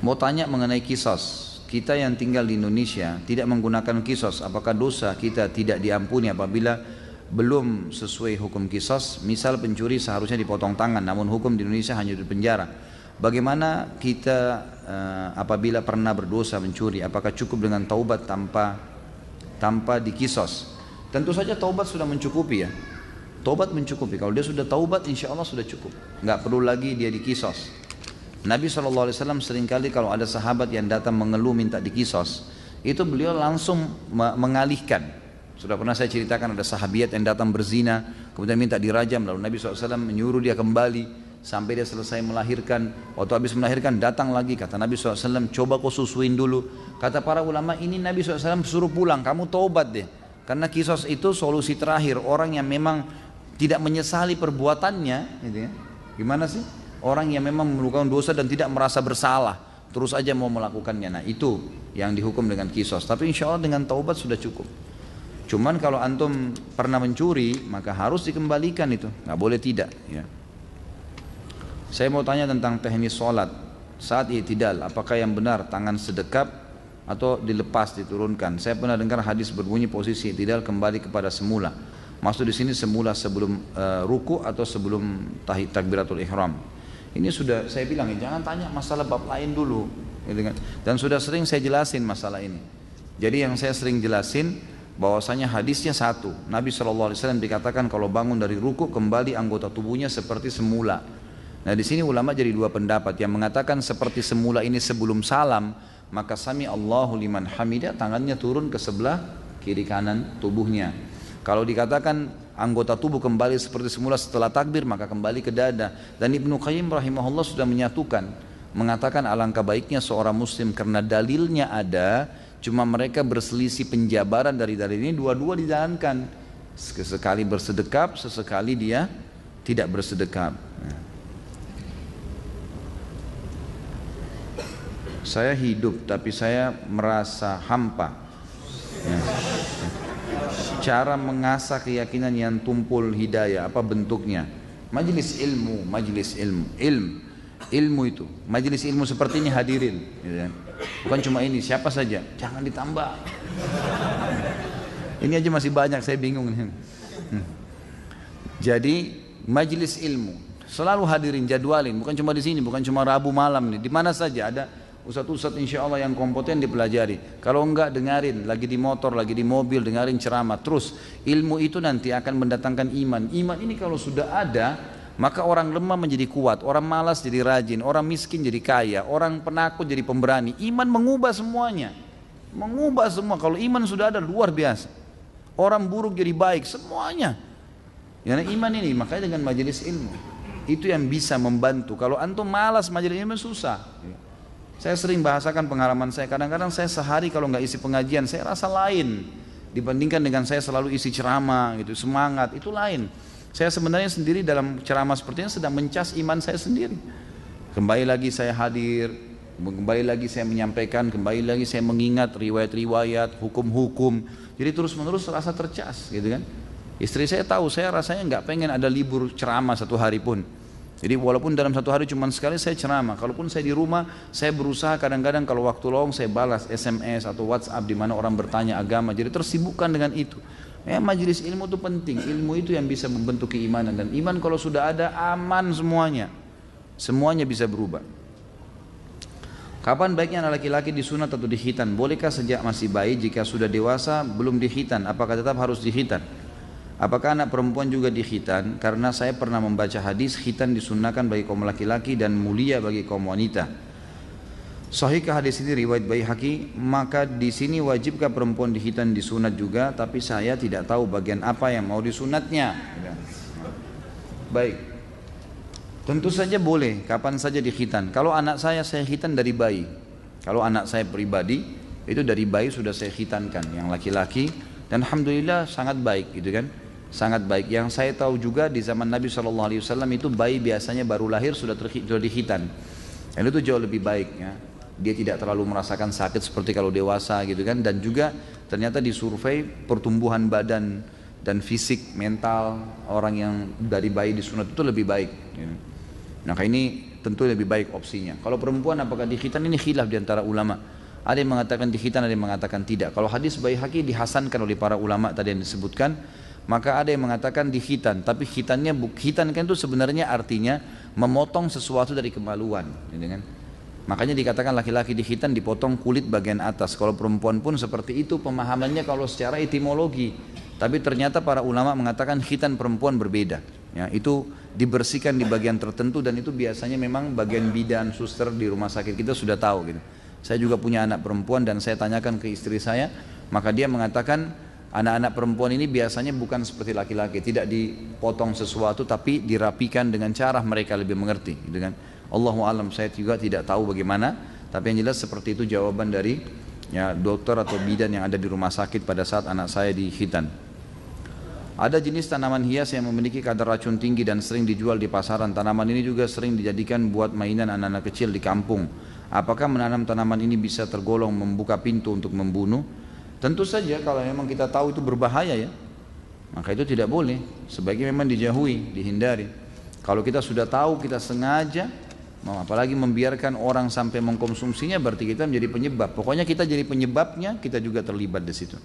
Speaker 1: Mau tanya mengenai kisos. Kita yang tinggal di Indonesia tidak menggunakan kisos, apakah dosa kita tidak diampuni apabila belum sesuai hukum kisos? Misal pencuri seharusnya dipotong tangan, namun hukum di Indonesia hanya di penjara. Bagaimana kita apabila pernah berdosa mencuri? Apakah cukup dengan taubat tanpa dikisos? Tentu saja taubat sudah mencukupi ya. Taubat mencukupi. Kalau dia sudah taubat, insya Allah sudah cukup. Nggak perlu lagi dia dikisos. Nabi SAW seringkali kalau ada sahabat yang datang mengeluh minta dikisos, itu beliau langsung mengalihkan. Sudah pernah saya ceritakan ada sahabiat yang datang berzina, kemudian minta dirajam, lalu Nabi SAW menyuruh dia kembali sampai dia selesai melahirkan. Waktu habis melahirkan datang lagi, kata Nabi SAW, coba kau susuin dulu. Kata para ulama, ini Nabi SAW suruh pulang, kamu taubat deh. Karena kisos itu solusi terakhir, orang yang memang tidak menyesali perbuatannya gitu ya. Gimana sih? Orang yang memang melakukan dosa dan tidak merasa bersalah, terus aja mau melakukannya. Nah itu yang dihukum dengan kisos. Tapi insya Allah dengan taubat sudah cukup. Cuman kalau antum pernah mencuri, maka harus dikembalikan itu, nggak boleh tidak. Ya. Saya mau tanya tentang teknis sholat saat i'tidal. Apakah yang benar tangan sedekap atau dilepas diturunkan? Saya pernah dengar hadis berbunyi posisi i'tidal kembali kepada semula. Maksud di sini semula sebelum ruku atau sebelum takbiratul ihram. Ini sudah saya bilang, jangan tanya masalah bab lain dulu, gitu kan? Dan sudah sering saya jelasin masalah ini. Jadi yang saya sering jelasin bahwasanya hadisnya satu. Nabi SAW dikatakan kalau bangun dari ruku kembali anggota tubuhnya seperti semula. Nah di sini ulama jadi dua pendapat. Yang mengatakan seperti semula ini sebelum salam, maka sami Allahu liman hamidah, tangannya turun ke sebelah kiri kanan tubuhnya. Kalau dikatakan anggota tubuh kembali seperti semula setelah takbir, maka kembali ke dada. Dan Ibnu Qayyim rahimahullah sudah menyatukan, mengatakan alangkah baiknya seorang muslim karena dalilnya ada, cuma mereka berselisih penjabaran dari dalil ini, dua-dua dijalankan. Sesekali bersedekap, sesekali dia tidak bersedekap. Saya hidup tapi saya merasa hampa. Cara mengasah keyakinan yang tumpul hidayah, apa bentuknya? Majelis ilmu, ilmu itu, majelis ilmu seperti ini hadirin, gitu kan? Bukan cuma ini, siapa saja, jangan ditambah. Ini aja masih banyak, saya bingung nih. Jadi majelis ilmu selalu hadirin, jadwalin, bukan cuma di sini, bukan cuma Rabu malam nih, di mana saja ada ustadz-ustadz insya Allah yang kompeten dipelajari. Kalau enggak dengarin, lagi di motor, lagi di mobil, dengarin ceramah. Terus ilmu itu nanti akan mendatangkan iman. Iman ini kalau sudah ada, maka orang lemah menjadi kuat, orang malas jadi rajin, orang miskin jadi kaya, orang penakut jadi pemberani. Iman mengubah semuanya, mengubah semua. Kalau iman sudah ada luar biasa. Orang buruk jadi baik, semuanya. Karena iman ini, makanya dengan majelis ilmu itu yang bisa membantu. Kalau antum malas majelis ilmu susah. Saya sering bahasakan pengalaman saya, kadang-kadang saya sehari kalau nggak isi pengajian saya rasa lain dibandingkan dengan saya selalu isi ceramah gitu, semangat itu lain. Saya sebenarnya sendiri dalam ceramah seperti ini sedang mencas iman saya sendiri. Kembali lagi saya hadir, kembali lagi saya menyampaikan, kembali lagi saya mengingat riwayat-riwayat, hukum-hukum. Jadi terus-menerus rasa tercas gitu kan. Istri saya tahu saya rasanya nggak pengen ada libur ceramah satu hari pun. Jadi walaupun dalam satu hari cuma sekali saya ceramah, kalaupun saya di rumah, saya berusaha kadang-kadang kalau waktu lowong saya balas SMS atau WhatsApp di mana orang bertanya agama, jadi tersibukkan dengan itu. Majelis ilmu itu penting, ilmu itu yang bisa membentuk keimanan, dan iman kalau sudah ada aman semuanya bisa berubah. Kapan baiknya anak laki-laki disunat atau dikhitan? Bolehkah sejak masih bayi, jika sudah dewasa belum dikhitan, apakah tetap harus dikhitan? Apakah anak perempuan juga dikhitan? Karena saya pernah membaca hadis khitan disunnahkan bagi kaum laki-laki dan mulia bagi kaum wanita. Sahihkah hadis ini riwayat Baihaqi? Maka di sini wajibkah perempuan dikhitan disunat juga? Tapi saya tidak tahu bagian apa yang mau disunatnya. Baik. Tentu saja boleh, kapan saja dikhitan. Kalau anak saya khitan dari bayi. Kalau anak saya pribadi, itu dari bayi sudah saya khitankan, yang laki-laki. Dan alhamdulillah sangat baik, gitu kan? Sangat baik. Yang saya tahu juga di zaman Nabi SAW itu bayi biasanya baru lahir sudah dikhitan. Dan itu jauh lebih baik, ya. Dia tidak terlalu merasakan sakit seperti kalau dewasa, gitu kan? Dan juga ternyata disurvei pertumbuhan badan dan fisik mental orang yang dari bayi disunat itu lebih baik, ya. Nah ini tentu lebih baik opsinya. Kalau perempuan apakah dikhitan, ini khilaf diantara ulama. Ada yang mengatakan dikhitan, ada yang mengatakan tidak. Kalau hadis Baihaqi dihasankan oleh para ulama tadi yang disebutkan, maka ada yang mengatakan dikhitan. Tapi khitan kan itu sebenarnya artinya memotong sesuatu dari kemaluan, gitu kan? Makanya dikatakan laki-laki dikhitan dipotong kulit bagian atas. Kalau perempuan pun seperti itu pemahamannya kalau secara etimologi. Tapi ternyata para ulama mengatakan khitan perempuan berbeda. Ya, itu dibersihkan di bagian tertentu dan itu biasanya memang bagian bidan, suster di rumah sakit kita sudah tahu gitu. Saya juga punya anak perempuan dan saya tanyakan ke istri saya, maka dia mengatakan anak-anak perempuan ini biasanya bukan seperti laki-laki, tidak dipotong sesuatu tapi dirapikan dengan cara mereka lebih mengerti, gitu kan. Allahu alam, saya juga tidak tahu bagaimana, tapi yang jelas seperti itu jawaban dari ya dokter atau bidan yang ada di rumah sakit pada saat anak saya dikhitan. Ada jenis tanaman hias yang memiliki kadar racun tinggi dan sering dijual di pasaran. Tanaman ini juga sering dijadikan buat mainan anak-anak kecil di kampung. Apakah menanam tanaman ini bisa tergolong membuka pintu untuk membunuh? Tentu saja kalau memang kita tahu itu berbahaya, ya, maka itu tidak boleh. Sebaiknya memang dijauhi, dihindari. Kalau kita sudah tahu, kita sengaja, apalagi membiarkan orang sampai mengkonsumsinya, berarti kita menjadi penyebab. Pokoknya kita jadi penyebabnya, kita juga terlibat di situ.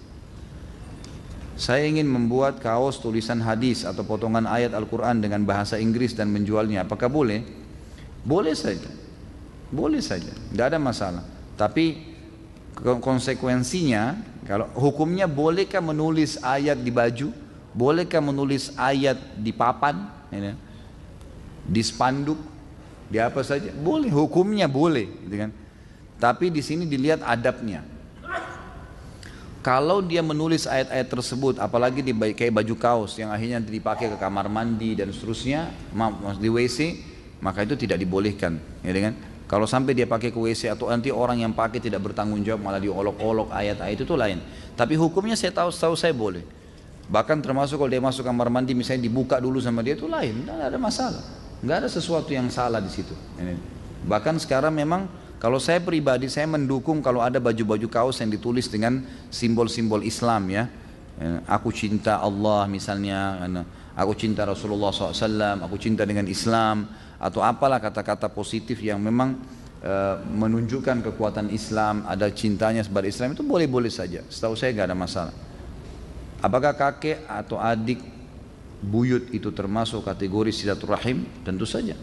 Speaker 1: Saya ingin membuat kaos tulisan hadis atau potongan ayat Al-Quran dengan bahasa Inggris dan menjualnya. Apakah boleh? Boleh saja. Boleh saja. Tidak ada masalah. Tapi konsekuensinya, kalau hukumnya bolehkah menulis ayat di baju? Bolehkah menulis ayat di papan? Di spanduk? Di apa saja? Boleh. Hukumnya boleh. Gitu kan? Tapi di sini dilihat adabnya. Kalau dia menulis ayat-ayat tersebut, apalagi kayak baju kaos yang akhirnya dipakai ke kamar mandi dan seterusnya, di WC, maka itu tidak dibolehkan, ya kan? Kalau sampai dia pakai ke WC atau nanti orang yang pakai tidak bertanggung jawab malah diolok-olok ayat-ayat itu lain. Tapi hukumnya saya tahu saya boleh. Bahkan termasuk kalau dia masuk kamar mandi misalnya dibuka dulu sama dia itu lain, tidak ada masalah, nggak ada sesuatu yang salah di situ. Bahkan sekarang memang kalau saya pribadi, saya mendukung kalau ada baju-baju kaos yang ditulis dengan simbol-simbol Islam, ya. Aku cinta Allah misalnya, aku cinta Rasulullah SAW, aku cinta dengan Islam, atau apalah kata-kata positif yang memang menunjukkan kekuatan Islam, ada cintanya kepada Islam, itu boleh-boleh saja. Setahu saya nggak ada masalah. Apakah kakek atau adik buyut itu termasuk kategori silaturahim? Tentu saja.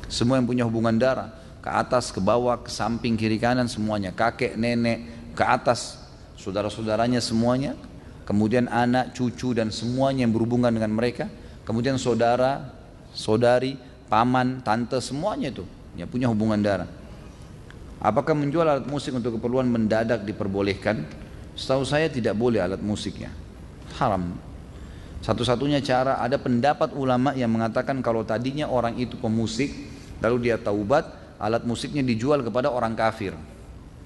Speaker 1: Semua yang punya hubungan darah. Ke atas, ke bawah, ke samping, kiri kanan semuanya, kakek, nenek, ke atas, saudara-saudaranya semuanya, kemudian anak, cucu dan semuanya yang berhubungan dengan mereka, kemudian saudara, saudari, paman, tante, semuanya itu yang punya hubungan darah. Apakah menjual alat musik untuk keperluan mendadak diperbolehkan? Setahu saya tidak boleh alat musiknya, haram. Satu-satunya cara, ada pendapat ulama yang mengatakan kalau tadinya orang itu pemusik, lalu dia taubat, alat musiknya dijual kepada orang kafir,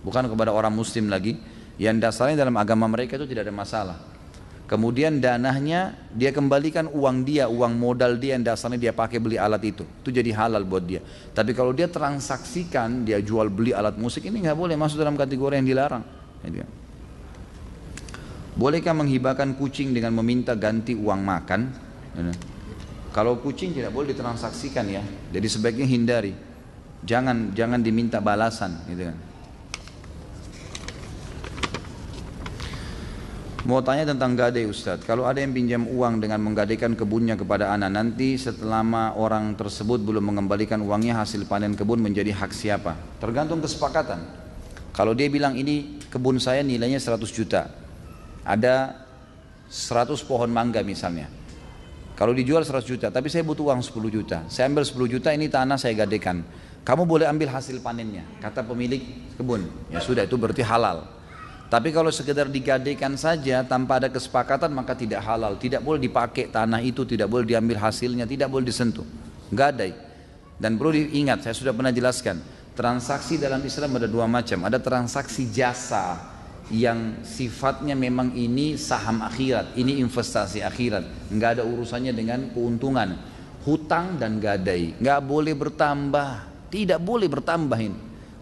Speaker 1: bukan kepada orang muslim lagi, yang dasarnya dalam agama mereka itu tidak ada masalah. Kemudian danahnya dia kembalikan uang dia, uang modal dia yang dasarnya dia pakai beli alat itu jadi halal buat dia. Tapi kalau dia transaksikan, dia jual beli alat musik, ini nggak boleh, masuk dalam kategori yang dilarang. Bolehkah menghibahkan kucing dengan meminta ganti uang makan? Kalau kucing tidak boleh ditransaksikan, ya, jadi sebaiknya hindari. Jangan diminta balasan, gitu kan. Mau tanya tentang gade, Ustadz. Kalau ada yang pinjam uang dengan menggadaikan kebunnya kepada anak, nanti setelah orang tersebut belum mengembalikan uangnya, hasil panen kebun menjadi hak siapa? Tergantung kesepakatan. Kalau dia bilang ini kebun saya nilainya 100 juta, ada 100 pohon mangga misalnya. Kalau dijual 100 juta, tapi saya butuh uang 10 juta. Saya ambil 10 juta, ini tanah saya gadaikan. kamu boleh ambil hasil panennya, kata pemilik kebun. Ya sudah, itu berarti halal. Tapi kalau sekedar digadaikan saja tanpa ada kesepakatan maka tidak halal. Tidak boleh dipakai tanah itu, tidak boleh diambil hasilnya, tidak boleh disentuh. Gadai. Dan perlu diingat, saya sudah pernah jelaskan, transaksi dalam Islam ada dua macam. Ada transaksi jasa yang sifatnya memang ini saham akhirat, ini investasi akhirat, nggak ada urusannya dengan keuntungan. Hutang dan gadai nggak boleh bertambah, tidak boleh bertambah ini.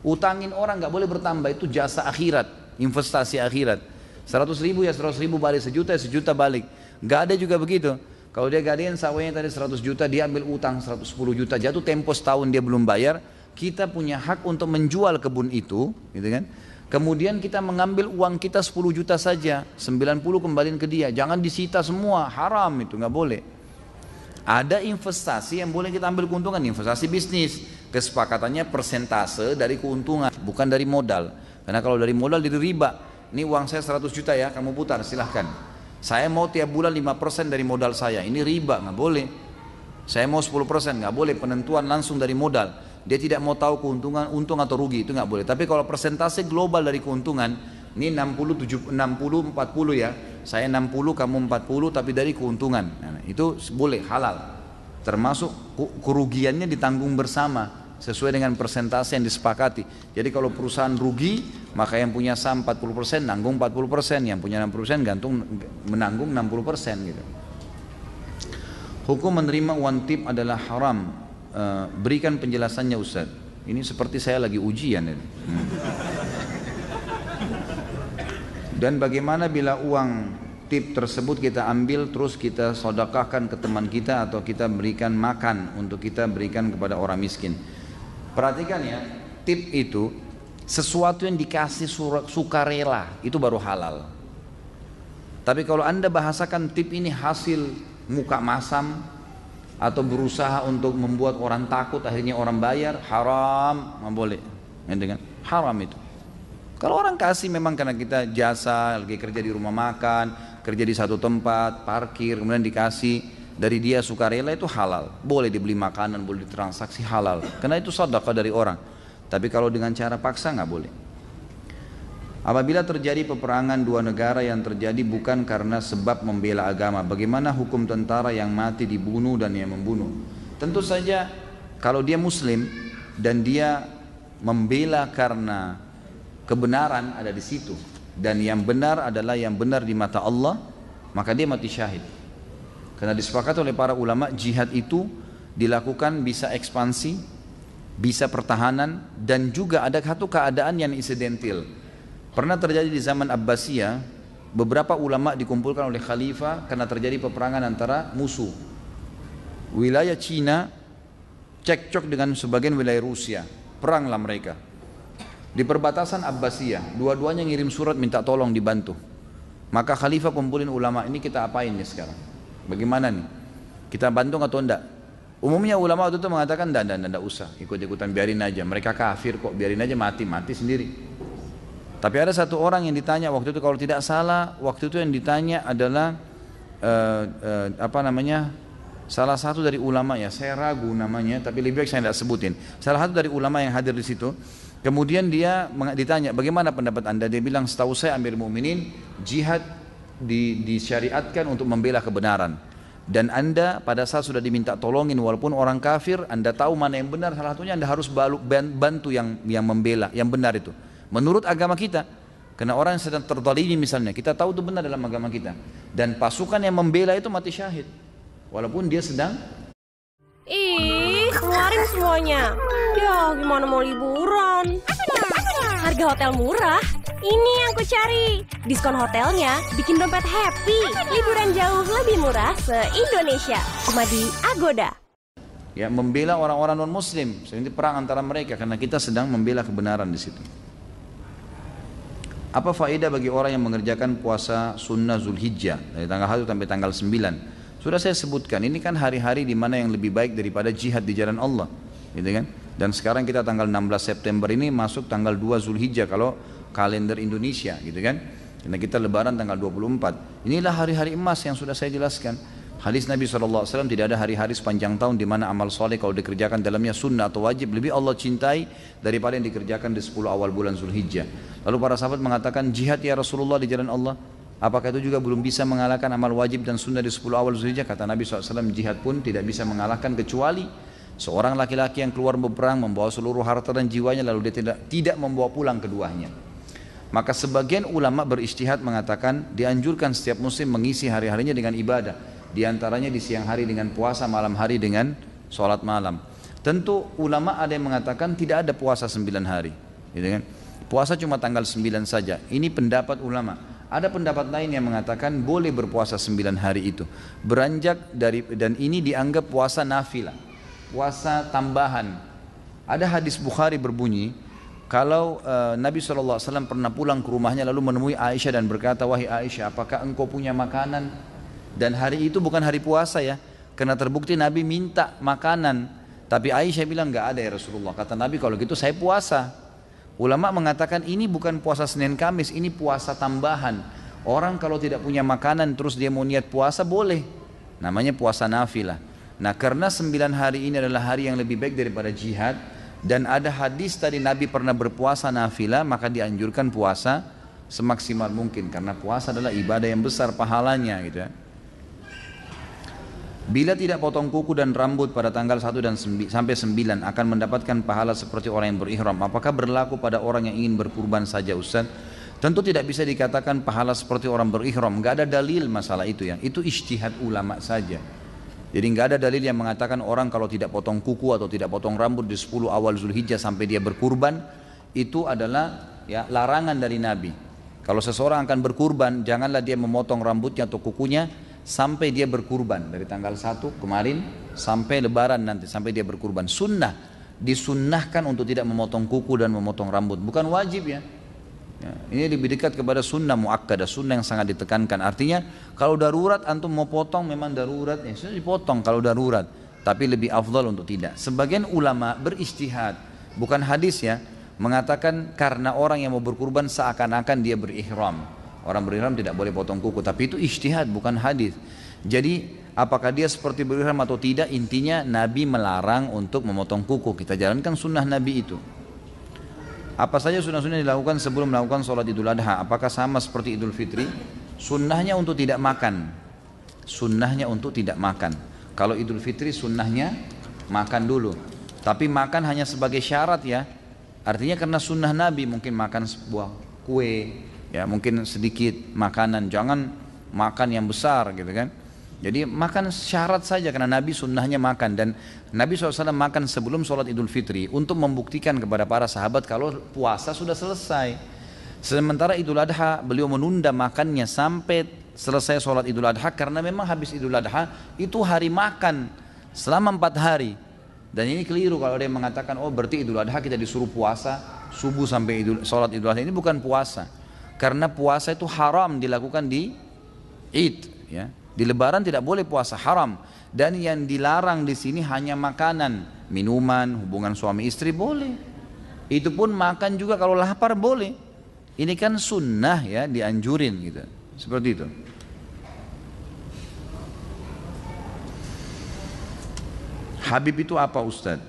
Speaker 1: Utangin orang nggak boleh bertambah, itu jasa akhirat, investasi akhirat. 100.000 ya 100.000 balik, sejuta ya sejuta balik. Nggak ada juga begitu. Kalau dia gadein sawahnya tadi 100 juta, dia ambil utang 110 juta, jatuh tempo setahun dia belum bayar, kita punya hak untuk menjual kebun itu, gitu kan? Kemudian kita mengambil uang kita 10 juta saja, 90 kembaliin ke dia, jangan disita semua, haram itu, nggak boleh. Ada investasi yang boleh kita ambil keuntungan, investasi bisnis, kesepakatannya persentase dari keuntungan, bukan dari modal. Karena kalau dari modal jadi riba. Ini uang saya 100 juta ya, kamu putar silahkan. Saya mau tiap bulan 5% dari modal saya, ini riba, nggak boleh. Saya mau 10%, nggak boleh, penentuan langsung dari modal. Dia tidak mau tahu keuntungan, untung atau rugi, itu nggak boleh. Tapi kalau persentase global dari keuntungan, ini 60, 40 ya, saya 60, kamu 40, tapi dari keuntungan. Nah, itu boleh, halal. Termasuk kerugiannya ditanggung bersama, sesuai dengan persentase yang disepakati. Jadi kalau perusahaan rugi, maka yang punya saham 40% nanggung 40%, yang punya 60% menanggung 60% gitu. Hukum menerima uang tip adalah haram. Berikan penjelasannya Ustaz. Ini seperti saya lagi ujian ini. Dan bagaimana bila uang tip tersebut kita ambil terus kita sedekahkan ke teman kita atau kita berikan makan untuk kita berikan kepada orang miskin. Perhatikan ya, tip itu sesuatu yang dikasih sukarela, itu baru halal. Tapi kalau Anda bahasakan tip ini hasil muka masam atau berusaha untuk membuat orang takut akhirnya orang bayar, haram, nggak boleh. Ya, haram itu. Kalau orang kasih memang karena kita jasa, lagi kerja di rumah makan, kerja di satu tempat, parkir, kemudian dikasih dari dia sukarela, itu halal. Boleh dibeli makanan, boleh ditransaksi, halal. Karena itu sedekah dari orang. Tapi kalau dengan cara paksa nggak boleh. Apabila terjadi peperangan dua negara yang terjadi bukan karena sebab membela agama, bagaimana hukum tentara yang mati dibunuh dan yang membunuh? Tentu saja kalau dia muslim dan dia membela karena kebenaran ada di situ dan yang benar adalah yang benar di mata Allah, maka dia mati syahid. Karena disepakati oleh para ulama jihad itu dilakukan bisa ekspansi, bisa pertahanan, dan juga ada satu keadaan yang insidental. Pernah terjadi di zaman Abbasiyah, beberapa ulama dikumpulkan oleh khalifah karena terjadi peperangan antara musuh. Wilayah Cina cekcok dengan sebagian wilayah Rusia, peranglah mereka. Di perbatasan Abbasiyah, dua-duanya ngirim surat minta tolong dibantu. Maka khalifah kumpulin ulama, ini kita apain nih sekarang? Bagaimana nih? Kita bantu atau enggak? Umumnya ulama waktu itu mengatakan enggak usah, ikut-ikutan biarin aja. Mereka kafir kok, biarin aja mati sendiri. Tapi ada satu orang yang ditanya waktu itu, kalau tidak salah, waktu itu yang ditanya adalah salah satu dari ulama ya, saya ragu namanya, tapi lebih baik saya tidak sebutin. Salah satu dari ulama yang hadir di situ. Kemudian dia ditanya, bagaimana pendapat anda? Dia bilang, setahu saya Amirul Mukminin, jihad disyariatkan untuk membela kebenaran. Dan anda pada saat sudah diminta tolongin walaupun orang kafir, anda tahu mana yang benar, salah satunya anda harus bantu yang membela, yang benar itu. Menurut agama kita, karena orang yang sedang terzalimi misalnya, kita tahu itu benar dalam agama kita. Dan pasukan yang membela itu mati syahid, walaupun dia sedang.
Speaker 2: Ih, keluarin semuanya. Ya, gimana mau liburan? Harga hotel murah, ini yang ku cari. Diskon hotelnya bikin dompet happy. Liburan jauh lebih murah se-Indonesia. Cuma di Agoda.
Speaker 1: Ya, membela orang-orang non-muslim. Ini perang antara mereka karena kita sedang membela kebenaran di situ. Apa faedah bagi orang yang mengerjakan puasa sunnah Zulhijjah dari tanggal 1 sampai tanggal 9? Sudah saya sebutkan, ini kan hari-hari di mana yang lebih baik daripada jihad di jalan Allah, gitu kan? Dan sekarang kita tanggal 16 September ini masuk tanggal 2 Zulhijjah kalau kalender Indonesia, gitu kan? Karena kita lebaran tanggal 24. Inilah hari-hari emas yang sudah saya jelaskan. Hadis Nabi SAW, tidak ada hari-hari sepanjang tahun di mana amal soleh kalau dikerjakan dalamnya sunnah atau wajib lebih Allah cintai daripada yang dikerjakan di 10 awal bulan Zulhijjah. Lalu para sahabat mengatakan, jihad ya Rasulullah di jalan Allah, apakah itu juga belum bisa mengalahkan amal wajib dan sunnah di 10 awal Zulhijjah? Kata Nabi SAW, jihad pun tidak bisa mengalahkan kecuali seorang laki-laki yang keluar berperang membawa seluruh harta dan jiwanya lalu dia tidak membawa pulang keduanya. Maka sebagian ulama berijtihad mengatakan dianjurkan setiap muslim mengisi hari-harinya dengan ibadah. Di antaranya di siang hari dengan puasa, malam hari dengan sholat malam. Tentu ulama ada yang mengatakan tidak ada puasa 9 hari, gitu kan? Puasa cuma tanggal 9 saja. Ini pendapat ulama. Ada pendapat lain yang mengatakan boleh berpuasa 9 hari itu. Beranjak dari, dan ini dianggap puasa nafilah, puasa tambahan. Ada hadis Bukhari berbunyi, kalau Nabi SAW pernah pulang ke rumahnya lalu menemui Aisyah dan berkata, wahai Aisyah, apakah engkau punya makanan? Dan hari itu bukan hari puasa ya, karena terbukti Nabi minta makanan. Tapi Aisyah bilang enggak ada ya Rasulullah. Kata Nabi, kalau gitu saya puasa. Ulama mengatakan ini bukan puasa Senin Kamis, ini puasa tambahan. Orang kalau tidak punya makanan terus dia mau niat puasa boleh. Namanya puasa nafilah. Nah karena 9 hari ini adalah hari yang lebih baik daripada jihad, dan ada hadis tadi Nabi pernah berpuasa nafilah, maka dianjurkan puasa semaksimal mungkin. Karena puasa adalah ibadah yang besar pahalanya gitu ya. Bila tidak potong kuku dan rambut pada tanggal 1 dan sampai 9 akan mendapatkan pahala seperti orang yang berihram. Apakah berlaku pada orang yang ingin berkurban saja Ustaz? Tentu tidak bisa dikatakan pahala seperti orang berihram. Enggak ada dalil masalah itu ya. Itu ijtihad ulama saja. Jadi enggak ada dalil yang mengatakan orang kalau tidak potong kuku atau tidak potong rambut di 10 awal Zulhijjah sampai dia berkurban itu adalah ya larangan dari Nabi. Kalau seseorang akan berkurban, janganlah dia memotong rambutnya atau kukunya sampai dia berkurban, dari tanggal 1 kemarin sampai lebaran nanti, sampai dia berkurban. Sunnah, disunnahkan untuk tidak memotong kuku dan memotong rambut, bukan wajib ya. Ini lebih dekat kepada sunnah muakkadah, sunnah yang sangat ditekankan. Artinya kalau darurat antum mau potong memang darurat, ya sudah dipotong kalau darurat, tapi lebih afdal untuk tidak. Sebagian ulama berijtihad, bukan hadis ya, mengatakan karena orang yang mau berkurban seakan-akan dia berihram. Orang berihram tidak boleh potong kuku, tapi itu ijtihad bukan hadis. Jadi apakah dia seperti berihram atau tidak, intinya Nabi melarang untuk memotong kuku. Kita jalankan sunnah Nabi itu. Apa saja sunnah-sunnah dilakukan sebelum melakukan sholat Idul Adha? Apakah sama seperti Idul Fitri? Sunnahnya untuk tidak makan. Sunnahnya untuk tidak makan. Kalau Idul Fitri sunnahnya makan dulu. Tapi makan hanya sebagai syarat ya. Artinya karena sunnah Nabi mungkin makan sebuah kue, ya mungkin sedikit makanan, jangan makan yang besar gitu kan. Jadi makan syarat saja karena Nabi sunnahnya makan, dan Nabi SAW makan sebelum sholat Idul Fitri untuk membuktikan kepada para sahabat kalau puasa sudah selesai. Sementara Idul Adha beliau menunda makannya sampai selesai sholat Idul Adha karena memang habis Idul Adha itu hari makan selama 4 hari. Dan ini keliru kalau ada yang mengatakan oh berarti Idul Adha kita disuruh puasa subuh sampai sholat Idul Adha. Ini bukan puasa. Karena puasa itu haram dilakukan di Id, ya. Di Lebaran tidak boleh puasa, haram. Dan yang dilarang di sini hanya makanan, minuman, hubungan suami istri boleh. Itu pun makan juga kalau lapar boleh. Ini kan sunnah ya, dianjurin gitu. Seperti itu. Habib itu apa Ustaz?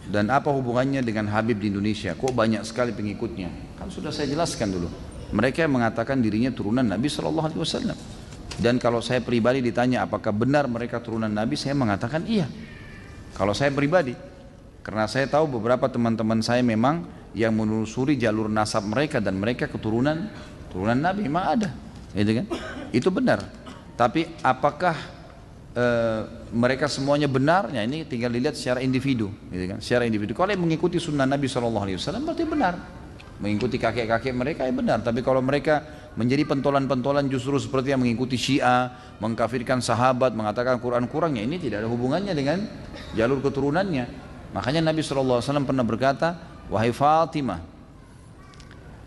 Speaker 1: Dan apa hubungannya dengan Habib di Indonesia? Kok banyak sekali pengikutnya? Kan sudah saya jelaskan dulu. Mereka yang mengatakan dirinya turunan Nabi SAW. Dan kalau saya pribadi ditanya apakah benar mereka turunan Nabi, saya mengatakan iya. Kalau saya pribadi, karena saya tahu beberapa teman-teman saya memang yang menelusuri jalur nasab mereka dan mereka keturunan Nabi memang ada, gitu kan? Itu benar. Tapi apakah mereka semuanya benar? Ya ini tinggal dilihat secara individu, gitu kan? Secara individu. Kalau yang mengikuti sunnah Nabi SAW berarti benar. Mengikuti kakek-kakek mereka ya benar, tapi kalau mereka menjadi pentolan-pentolan justru seperti yang mengikuti Syiah, mengkafirkan sahabat, mengatakan Quran kurang, ya ini tidak ada hubungannya dengan jalur keturunannya. Makanya Nabi SAW pernah berkata, wahai Fatimah,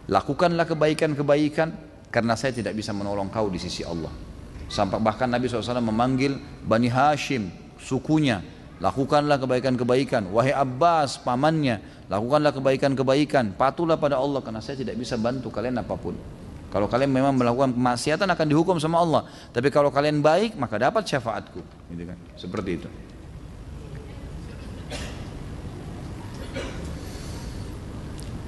Speaker 1: lakukanlah kebaikan-kebaikan karena saya tidak bisa menolong kau di sisi Allah. Sampai bahkan Nabi SAW memanggil Bani Hashim, sukunya, lakukanlah kebaikan-kebaikan. Wahai Abbas, pamannya, lakukanlah kebaikan-kebaikan, patuhlah pada Allah karena saya tidak bisa bantu kalian apapun. Kalau kalian memang melakukan kemaksiatan akan dihukum sama Allah. Tapi kalau kalian baik maka dapat syafaatku. Gitu kan? Seperti itu.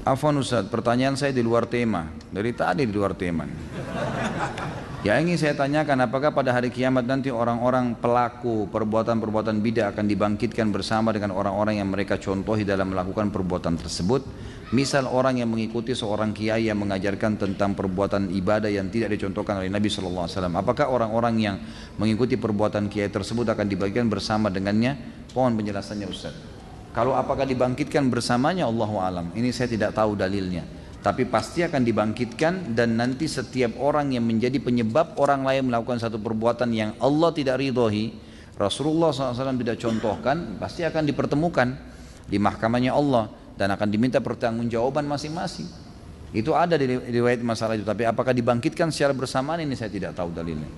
Speaker 1: Afwan Ustaz, pertanyaan saya di luar tema. Dari tadi di luar tema. Yang ingin saya tanyakan, apakah pada hari kiamat nanti orang-orang pelaku perbuatan-perbuatan bidah akan dibangkitkan bersama dengan orang-orang yang mereka contohi dalam melakukan perbuatan tersebut? Misal orang yang mengikuti seorang kiai yang mengajarkan tentang perbuatan ibadah yang tidak dicontohkan oleh Nabi SAW. Apakah orang-orang yang mengikuti perbuatan kiai tersebut akan dibagikan bersama dengannya? Mohon penjelasannya Ustaz. Kalau apakah dibangkitkan bersamanya, Allahu alam. Ini saya tidak tahu dalilnya. Tapi pasti akan dibangkitkan, dan nanti setiap orang yang menjadi penyebab orang lain melakukan satu perbuatan yang Allah tidak ridhoi, Rasulullah SAW tidak contohkan, pasti akan dipertemukan di mahkamahnya Allah dan akan diminta pertanggungjawaban masing-masing. Itu ada di riwayat masalah itu. Tapi apakah dibangkitkan secara bersamaan, ini saya tidak tahu dalilnya.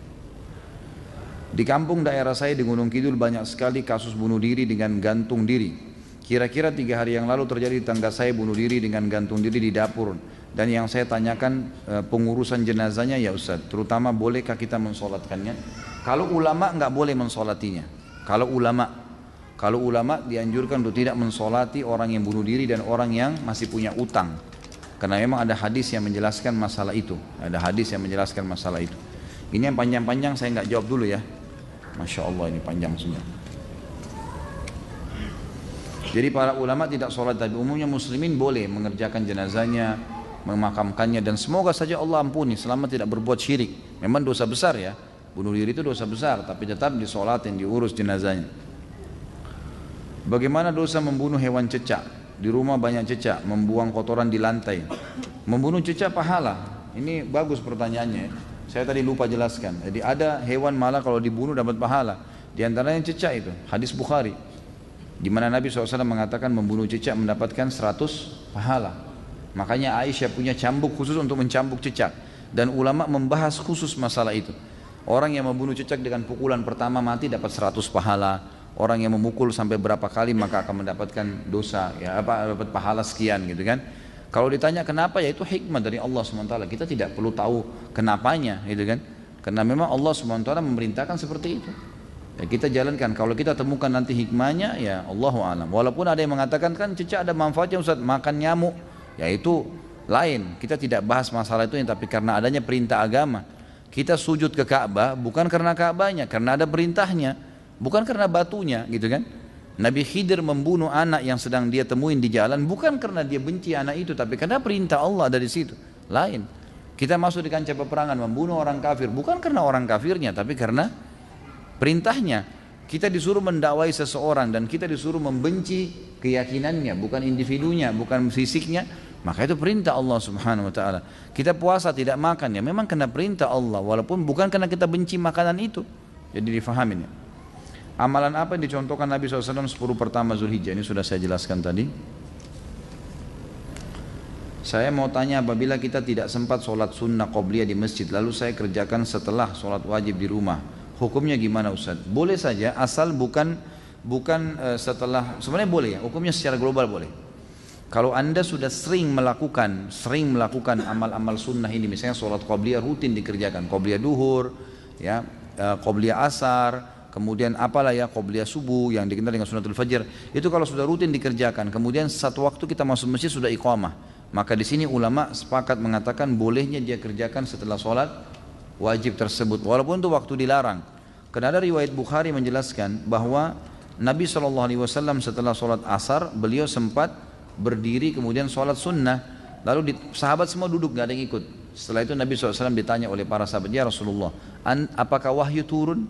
Speaker 1: Di kampung daerah saya di Gunung Kidul banyak sekali kasus bunuh diri dengan gantung diri. Kira-kira 3 hari yang lalu terjadi di tangga saya bunuh diri dengan gantung diri di dapur. Dan yang saya tanyakan pengurusan jenazahnya ya Ustaz, terutama bolehkah kita mensolatkannya? Kalau ulama nggak boleh mensolatinya. Kalau ulama dianjurkan untuk tidak mensolati orang yang bunuh diri dan orang yang masih punya utang. Karena memang ada hadis yang menjelaskan masalah itu. Ini yang panjang-panjang saya nggak jawab dulu ya. Masya Allah, ini panjang semua. Jadi para ulama tidak sholat, tapi umumnya muslimin boleh mengerjakan jenazahnya, memakamkannya, dan semoga saja Allah ampuni selama tidak berbuat syirik. Memang dosa besar ya, bunuh diri itu dosa besar, tapi tetap disolatin, diurus jenazahnya. Bagaimana dosa membunuh hewan cecak? Di rumah banyak cecak, membuang kotoran di lantai. Membunuh cecak pahala. Ini bagus pertanyaannya. Saya tadi lupa jelaskan. Jadi ada hewan malah kalau dibunuh dapat pahala. Di antaranya cecak itu, hadis Bukhari. Di mana Nabi SAW mengatakan membunuh cecak mendapatkan 100 pahala. Makanya Aisyah punya cambuk khusus untuk mencambuk cecak. Dan ulama membahas khusus masalah itu. Orang yang membunuh cecak dengan pukulan pertama mati dapat 100 pahala. Orang yang memukul sampai berapa kali maka akan mendapatkan dosa, ya dapat pahala sekian gitu kan. Kalau ditanya kenapa, ya itu hikmah dari Allah SWT. Kita tidak perlu tahu kenapanya gitu kan. Karena memang Allah SWT memerintahkan seperti itu. Ya, kita jalankan. Kalau kita temukan nanti hikmahnya, ya Allahu a'lam. Walaupun ada yang mengatakan kan cecak ada manfaatnya Ustaz, makan nyamuk, ya itu lain. Kita tidak bahas masalah itu, tapi karena adanya perintah agama. Kita sujud ke Ka'bah bukan karena Ka'bahnya, karena ada perintahnya, bukan karena batunya, gitu kan? Nabi Khidir membunuh anak yang sedang dia temuin di jalan bukan karena dia benci anak itu, tapi karena perintah Allah dari situ. Lain. Kita masuk di kancah peperangan membunuh orang kafir bukan karena orang kafirnya, tapi karena perintahnya. Kita disuruh mendakwai seseorang dan kita disuruh membenci keyakinannya, bukan individunya, bukan fisiknya. Maka itu perintah Allah Subhanahu wa taala. Kita puasa tidak makan ya memang kena perintah Allah, walaupun bukan karena kita benci makanan itu. Jadi difahamin ya. Amalan apa yang dicontohkan Nabi SAW 10 pertama Zulhijjah? Ini sudah saya jelaskan tadi. Saya mau tanya, apabila kita tidak sempat sholat sunnah qobliyah di masjid, lalu saya kerjakan setelah sholat wajib di rumah, hukumnya gimana Ustaz? Boleh saja, asal bukan setelah, sebenarnya boleh ya, hukumnya secara global boleh. Kalau anda sudah sering melakukan amal-amal sunnah ini, misalnya sholat qobliyah rutin dikerjakan, qobliyah duhur, ya, qobliyah asar, kemudian apalah ya, qobliyah subuh yang dikenal dengan sunnatul fajr, itu kalau sudah rutin dikerjakan, kemudian satu waktu kita masuk masjid sudah iqamah, maka di sini ulama sepakat mengatakan bolehnya dia kerjakan setelah sholat wajib tersebut, walaupun itu waktu dilarang. Karena ada riwayat Bukhari menjelaskan bahwa Nabi SAW setelah sholat asar beliau sempat berdiri kemudian sholat sunnah, lalu sahabat semua duduk, gak ada yang ikut. Setelah itu Nabi SAW ditanya oleh para sahabat, ya Rasulullah, apakah wahyu turun?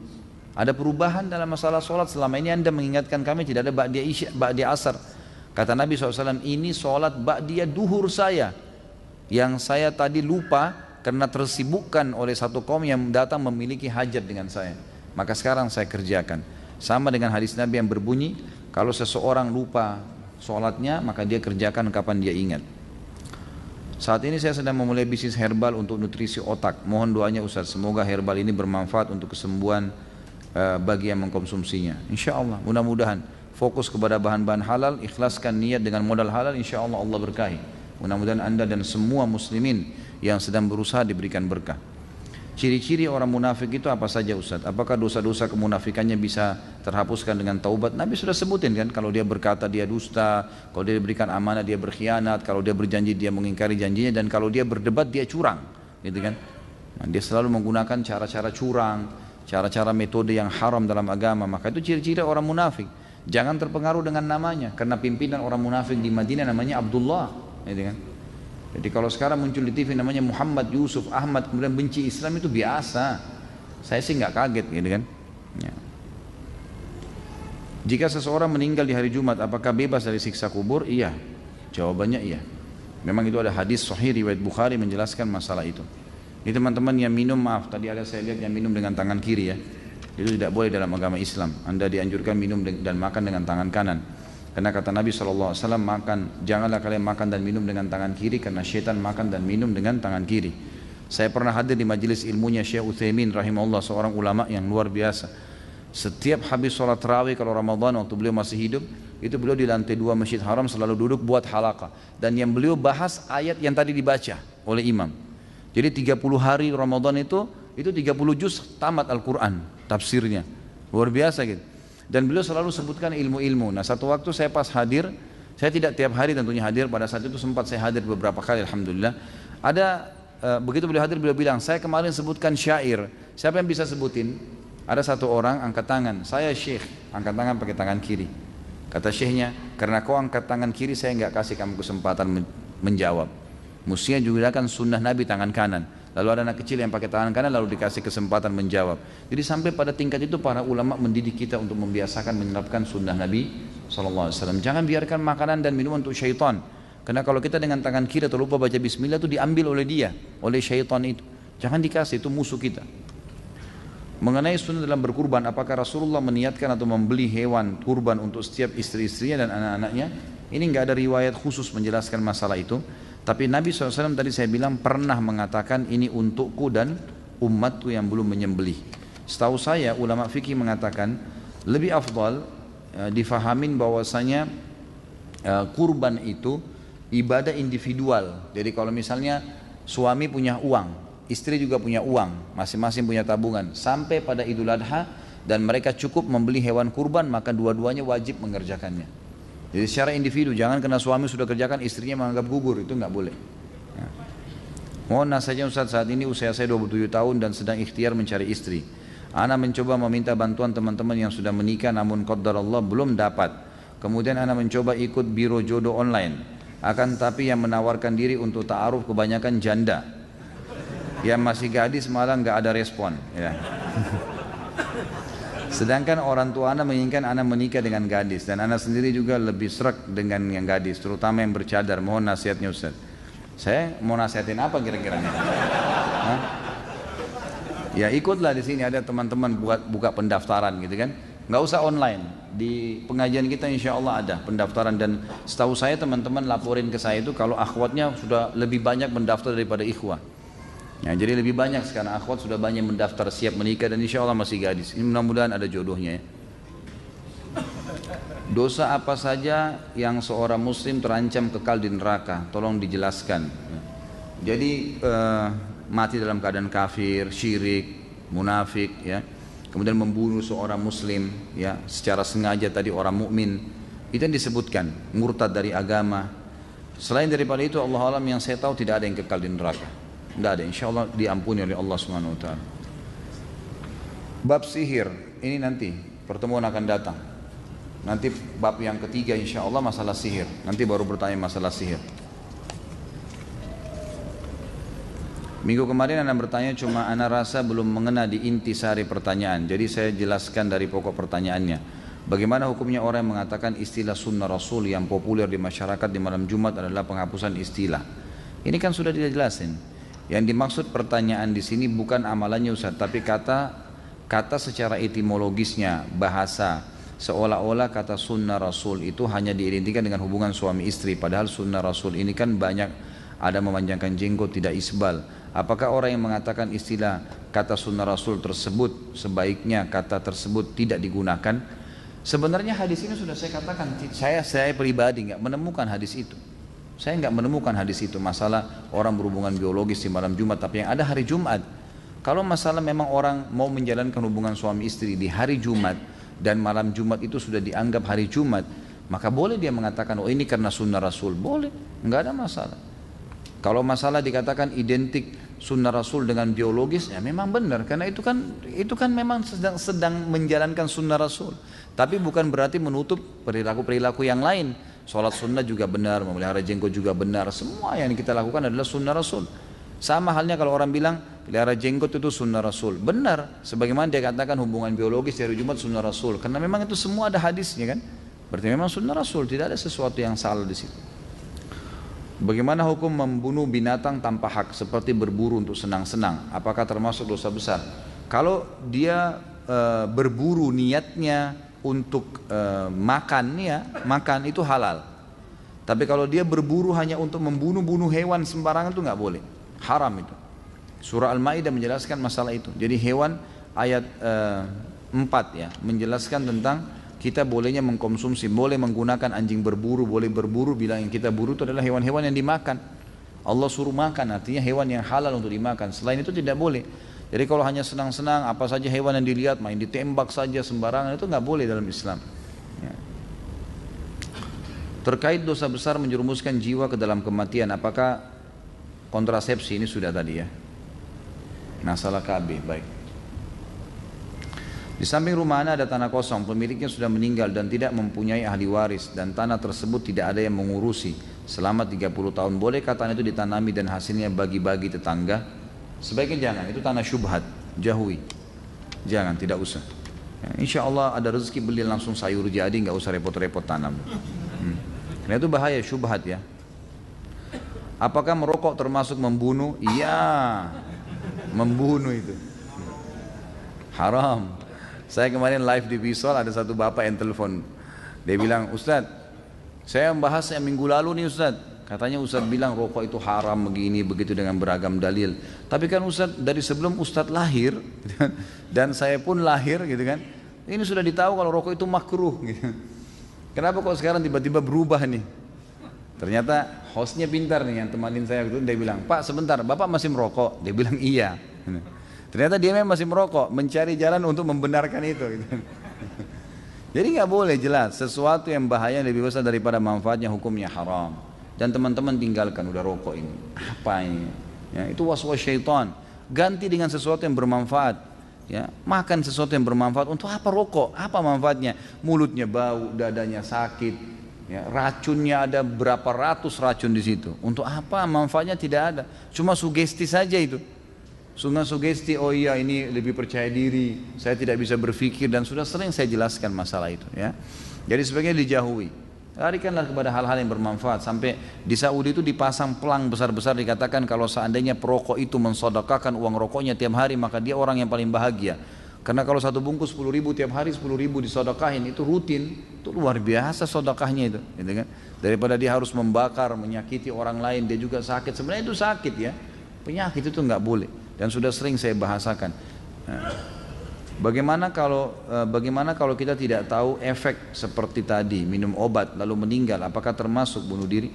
Speaker 1: Ada perubahan dalam masalah sholat? Selama ini anda mengingatkan kami tidak ada ba'diyah asar. Kata Nabi SAW, ini sholat ba'diyah duhur saya, yang saya tadi lupa karena tersibukkan oleh satu kaum yang datang memiliki hajat dengan saya, maka sekarang saya kerjakan. Sama dengan hadis Nabi yang berbunyi, kalau seseorang lupa sholatnya maka dia kerjakan kapan dia ingat. Saat ini saya sedang memulai bisnis herbal untuk nutrisi otak. Mohon doanya Ustaz, semoga herbal ini bermanfaat untuk kesembuhan bagi yang mengkonsumsinya. Insya Allah, mudah-mudahan fokus kepada bahan-bahan halal, ikhlaskan niat dengan modal halal, insya Allah Allah berkahi. Mudah-mudahan anda dan semua muslimin yang sedang berusaha diberikan berkah. Ciri-ciri orang munafik itu apa saja Ustaz? Apakah dosa-dosa kemunafikannya bisa terhapuskan dengan taubat? Nabi sudah sebutin kan, kalau dia berkata dia dusta, kalau dia diberikan amanah dia berkhianat, kalau dia berjanji dia mengingkari janjinya, dan kalau dia berdebat dia curang, gitu kan? Nah, dia selalu menggunakan cara-cara curang, cara-cara metode yang haram dalam agama. Maka itu ciri-ciri orang munafik. Jangan terpengaruh dengan namanya, karena pimpinan orang munafik di Madinah namanya Abdullah, gitu kan? Jadi kalau sekarang muncul di TV namanya Muhammad, Yusuf, Ahmad, kemudian benci Islam, itu biasa. Saya sih nggak kaget, gitu kan? Ya. Jika seseorang meninggal di hari Jumat, apakah bebas dari siksa kubur? Iya. Jawabannya iya. Memang itu ada hadis sahih riwayat Bukhari menjelaskan masalah itu. Ini teman-teman yang minum, maaf tadi ada saya lihat yang minum dengan tangan kiri ya. Itu tidak boleh dalam agama Islam. Anda dianjurkan minum dan makan dengan tangan kanan. Karena kata Nabi SAW, janganlah kalian makan dan minum dengan tangan kiri, karena syaitan makan dan minum dengan tangan kiri. Saya pernah hadir di majelis ilmunya Syekh Utsaimin rahimahullah, seorang ulama yang luar biasa. Setiap habis sholat tarawih kalau Ramadan waktu beliau masih hidup, itu beliau di lantai 2 Masjid Haram selalu duduk buat halaqah. Dan yang beliau bahas ayat yang tadi dibaca oleh imam. Jadi 30 hari Ramadan itu 30 juz tamat Al-Quran, tafsirnya. Luar biasa gitu. Dan beliau selalu sebutkan ilmu-ilmu. Nah satu waktu saya pas hadir, saya tidak tiap hari tentunya hadir, pada saat itu sempat saya hadir beberapa kali alhamdulillah. Begitu beliau hadir, beliau bilang, saya kemarin sebutkan syair, siapa yang bisa sebutin? Ada satu orang angkat tangan, saya syekh, angkat tangan pakai tangan kiri. Kata syekhnya, karena kau angkat tangan kiri saya nggak kasih kamu kesempatan menjawab. Mestinya juga kan sunnah Nabi tangan kanan. Lalu ada anak kecil yang pakai tangan kanan lalu dikasih kesempatan menjawab. Jadi sampai pada tingkat itu para ulama mendidik kita untuk membiasakan menerapkan sunnah Nabi SAW. Jangan biarkan makanan dan minuman untuk syaitan. Karena kalau kita dengan tangan kiri atau lupa baca bismillah itu diambil oleh dia, oleh syaitan itu. Jangan dikasih, itu musuh kita. Mengenai sunnah dalam berkurban, apakah Rasulullah meniatkan atau membeli hewan kurban untuk setiap istri-istrinya dan anak-anaknya? Ini enggak ada riwayat khusus menjelaskan masalah itu. Tapi Nabi SAW tadi saya bilang pernah mengatakan ini untukku dan umatku yang belum menyembelih. Setahu saya ulama fikih mengatakan lebih afdal difahamin bahwasanya kurban itu ibadah individual. Jadi kalau misalnya suami punya uang, istri juga punya uang, masing-masing punya tabungan, sampai pada Idul Adha dan mereka cukup membeli hewan kurban, maka dua-duanya wajib mengerjakannya. Jadi secara individu, jangan karena suami sudah kerjakan istrinya menganggap gugur, itu nggak boleh. Ya. Mohon nasihatnya Ustaz, saat ini usia saya 27 tahun dan sedang ikhtiar mencari istri. Ana mencoba meminta bantuan teman-teman yang sudah menikah namun qaddar Allah belum dapat. Kemudian ana mencoba ikut biro jodoh online. Akan tapi yang menawarkan diri untuk ta'aruf kebanyakan janda. Yang masih gadis malah nggak ada respon. Ya. Sedangkan orang tua anak menginginkan anak menikah dengan gadis, dan anak sendiri juga lebih srek dengan yang gadis, terutama yang bercadar. Mohon nasihatnya Ustaz. Saya mau nasihatin apa kira-kira? Ya ikutlah, di sini ada teman-teman buka pendaftaran gitu kan. Nggak usah online, di pengajian kita insya Allah ada pendaftaran, dan setahu saya teman-teman laporin ke saya itu kalau akhwatnya sudah lebih banyak mendaftar daripada ikhwah. Ya, jadi lebih banyak sekarang akhwat sudah banyak mendaftar siap menikah dan insya Allah masih gadis. Ini mudah-mudahan ada jodohnya ya. Dosa apa saja yang seorang muslim terancam kekal di neraka? Tolong dijelaskan. Jadi mati dalam keadaan kafir, syirik, munafik ya. Kemudian membunuh seorang muslim ya secara sengaja tadi orang mukmin. Itu yang disebutkan murtad dari agama. Selain daripada itu Allah alam yang saya tahu tidak ada yang kekal di neraka. Tidak ada, insya Allah diampuni oleh Allah Subhanahu Wa Taala. Bab sihir ini nanti pertemuan akan datang. Nanti bab yang ketiga insya Allah masalah sihir. Nanti baru bertanya masalah sihir. Minggu kemarin Anda bertanya, cuma Anda rasa belum mengena di intisari pertanyaan. Jadi saya jelaskan dari pokok pertanyaannya. Bagaimana hukumnya orang yang mengatakan istilah sunnah Rasul yang populer di masyarakat di malam Jumat adalah penghapusan istilah? Ini kan sudah dijelasin. Yang dimaksud pertanyaan di sini bukan amalannya Ustaz, tapi kata secara etimologisnya, bahasa. Seolah-olah kata sunnah Rasul itu hanya diidentikan dengan hubungan suami istri. Padahal sunnah Rasul ini kan banyak, ada memanjangkan jenggot, tidak isbal. Apakah orang yang mengatakan istilah kata sunnah Rasul tersebut sebaiknya kata tersebut tidak digunakan? Sebenarnya hadis ini sudah saya katakan, saya pribadi nggak menemukan hadis itu. Saya nggak menemukan hadis itu masalah orang berhubungan biologis di malam Jumat, tapi yang ada hari Jumat. Kalau masalah memang orang mau menjalankan hubungan suami istri di hari Jumat dan malam Jumat itu sudah dianggap hari Jumat, maka boleh dia mengatakan, oh ini karena sunnah Rasul, boleh, nggak ada masalah. Kalau masalah dikatakan identik sunnah Rasul dengan biologis, ya memang benar, karena itu kan memang sedang menjalankan sunnah Rasul. Tapi bukan berarti menutup perilaku-perilaku yang lain. Sholat sunnah juga benar, memelihara jenggot juga benar, semua yang kita lakukan adalah sunnah Rasul. Sama halnya kalau orang bilang pelihara jenggot itu sunnah Rasul, benar, sebagaimana dia katakan hubungan biologis di hari Jumat sunnah Rasul, karena memang itu semua ada hadisnya kan. Berarti memang sunnah Rasul, tidak ada sesuatu yang salah di situ. Bagaimana hukum membunuh binatang tanpa hak seperti berburu untuk senang-senang? Apakah termasuk dosa besar? Kalau dia berburu niatnya untuk makan itu halal. Tapi kalau dia berburu hanya untuk membunuh hewan sembarangan itu nggak boleh, haram itu. Surah Al-Maidah menjelaskan masalah itu. Jadi hewan ayat 4 ya menjelaskan tentang kita bolehnya mengkonsumsi, boleh menggunakan anjing berburu, boleh berburu bila yang kita buru itu adalah hewan-hewan yang dimakan. Allah suruh makan, artinya hewan yang halal untuk dimakan. Selain itu tidak boleh. Jadi kalau hanya senang-senang apa saja hewan yang dilihat, main ditembak saja sembarangan, itu nggak boleh dalam Islam. Ya. Terkait dosa besar menjerumuskan jiwa ke dalam kematian, apakah kontrasepsi ini sudah tadi ya? Masalah KB, baik. Di samping rumah Anda ada tanah kosong, pemiliknya sudah meninggal dan tidak mempunyai ahli waris, dan tanah tersebut tidak ada yang mengurusi selama 30 tahun. Bolehkah tanah itu ditanami dan hasilnya bagi-bagi tetangga? Sebaiknya jangan, itu tanah syubhat, jauhi. Jangan, tidak usah. Ya, insya Allah ada rezeki beli langsung sayur jadi, nggak usah repot-repot tanam. Karena itu bahaya, syubhat ya. Apakah merokok termasuk membunuh? Iya, membunuh itu haram. Saya kemarin live di Visual, ada satu bapak yang telepon. Dia bilang, Ustadz, saya membahas yang minggu lalu nih Ustadz. Katanya Ustadz bilang rokok itu haram begini, begitu dengan beragam dalil. Tapi kan Ustadz dari sebelum Ustadz lahir, dan saya pun lahir gitu kan, ini sudah ditahu kalau rokok itu makruh gitu. Kenapa kok sekarang tiba-tiba berubah nih? Ternyata hostnya pintar nih yang temanin saya gitu. Dia bilang, Pak sebentar, Bapak masih merokok? Dia bilang iya. Ternyata dia memang masih merokok, mencari jalan untuk membenarkan itu gitu. Jadi nggak boleh, jelas sesuatu yang bahaya lebih besar daripada manfaatnya, hukumnya haram. Dan teman-teman tinggalkan udah rokok ini, apa ini ya, itu waswas syaitan. Ganti dengan sesuatu yang bermanfaat ya. Makan sesuatu yang bermanfaat. Untuk apa rokok? Apa manfaatnya? Mulutnya bau, dadanya sakit ya, racunnya ada berapa ratus racun di situ. Untuk apa? Manfaatnya tidak ada, cuma sugesti saja itu. Sugesti, oh iya ini lebih percaya diri, saya tidak bisa berpikir, dan sudah sering saya jelaskan masalah itu ya. Jadi sebaiknya dijauhi. Larikanlah kepada hal-hal yang bermanfaat. Sampai di Saudi itu dipasang pelang besar-besar, dikatakan kalau seandainya perokok itu mensedekahkan uang rokoknya tiap hari, maka dia orang yang paling bahagia. Karena kalau satu bungkus 10 ribu tiap hari 10 ribu disedekahin, itu rutin, itu luar biasa sedekahnya itu gitu kan? Daripada dia harus membakar, menyakiti orang lain, dia juga sakit. Sebenarnya itu sakit ya, penyakit itu nggak boleh. Dan sudah sering saya bahasakan. Bagaimana kalau kita tidak tahu efek seperti tadi, minum obat lalu meninggal, apakah termasuk bunuh diri?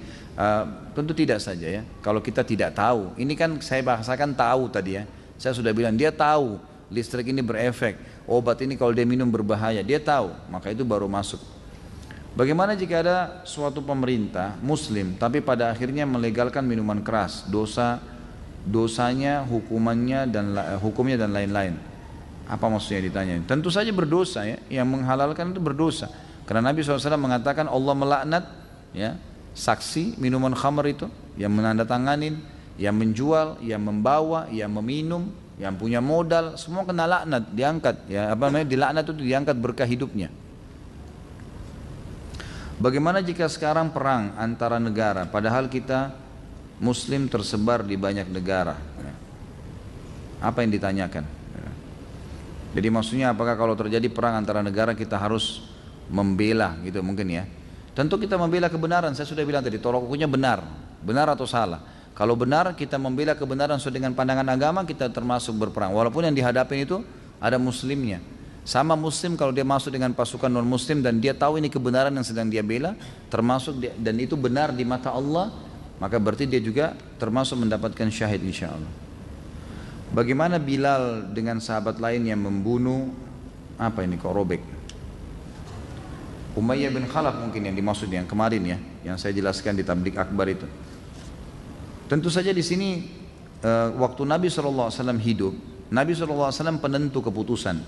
Speaker 1: Tentu tidak saja ya. Kalau kita tidak tahu, ini kan saya bahasakan tahu tadi ya. Saya sudah bilang dia tahu listrik ini berefek, obat ini kalau dia minum berbahaya, dia tahu, maka itu baru masuk. Bagaimana jika ada suatu pemerintah Muslim tapi pada akhirnya melegalkan minuman keras, dosanya, hukumnya dan lain-lain? Apa maksudnya ditanya? Tentu saja berdosa ya, yang menghalalkan itu berdosa. Karena Nabi SAW mengatakan Allah melaknat ya, saksi minuman khamr itu, yang menandatanganin, yang menjual, yang membawa, yang meminum, yang punya modal, semua kena laknat, diangkat ya, apa namanya, dilaknat itu diangkat berkah hidupnya. Bagaimana jika sekarang perang antara negara, padahal kita Muslim tersebar di banyak negara? Apa yang ditanyakan? Jadi maksudnya apakah kalau terjadi perang antara negara kita harus membela gitu mungkin ya? Tentu kita membela kebenaran. Saya sudah bilang tadi, tolak ukurnya benar atau salah. Kalau benar kita membela kebenaran sesuai dengan pandangan agama, kita termasuk berperang. Walaupun yang dihadapin itu ada muslimnya. Sama muslim kalau dia masuk dengan pasukan non muslim dan dia tahu ini kebenaran yang sedang dia bela, termasuk dan itu benar di mata Allah, maka berarti dia juga termasuk mendapatkan syahid insya Allah. Bagaimana Bilal dengan sahabat lain yang membunuh, apa ini kok robek? Umayyah bin Khalaf mungkin yang dimaksud yang kemarin ya, yang saya jelaskan di tablik akbar itu. Tentu saja di sini waktu Nabi SAW hidup, Nabi SAW penentu keputusan.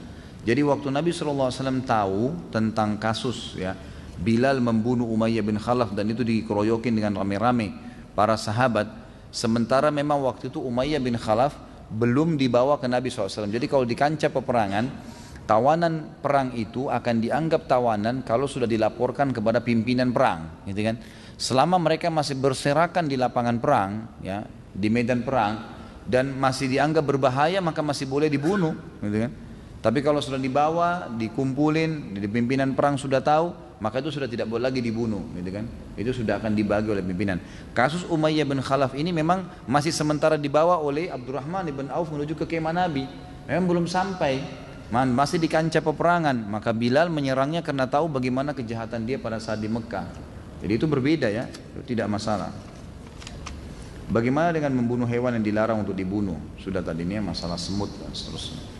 Speaker 1: Jadi waktu Nabi SAW tahu tentang kasus ya Bilal membunuh Umayyah bin Khalaf dan itu dikeroyokin dengan rame-rame para sahabat, sementara memang waktu itu Umayyah bin Khalaf belum dibawa ke Nabi SAW. Jadi kalau di kancah peperangan, tawanan perang itu akan dianggap tawanan kalau sudah dilaporkan kepada pimpinan perang, gitu kan? Selama mereka masih berserakan di lapangan perang, ya, di medan perang, dan masih dianggap berbahaya, maka masih boleh dibunuh, gitu kan? Tapi kalau sudah dibawa, dikumpulin, di pimpinan perang sudah tahu, maka itu sudah tidak boleh lagi dibunuh, gitu kan? Itu sudah akan dibagi oleh pimpinan. Kasus Umayyah bin Khalaf ini memang masih sementara dibawa oleh Abdurrahman bin Auf menuju ke kemah Nabi, memang belum sampai, masih di kancah peperangan. Maka Bilal menyerangnya karena tahu bagaimana kejahatan dia pada saat di Mekah. Jadi itu berbeda ya, tidak masalah. Bagaimana dengan membunuh hewan yang dilarang untuk dibunuh? Sudah tadi ini masalah semut dan seterusnya.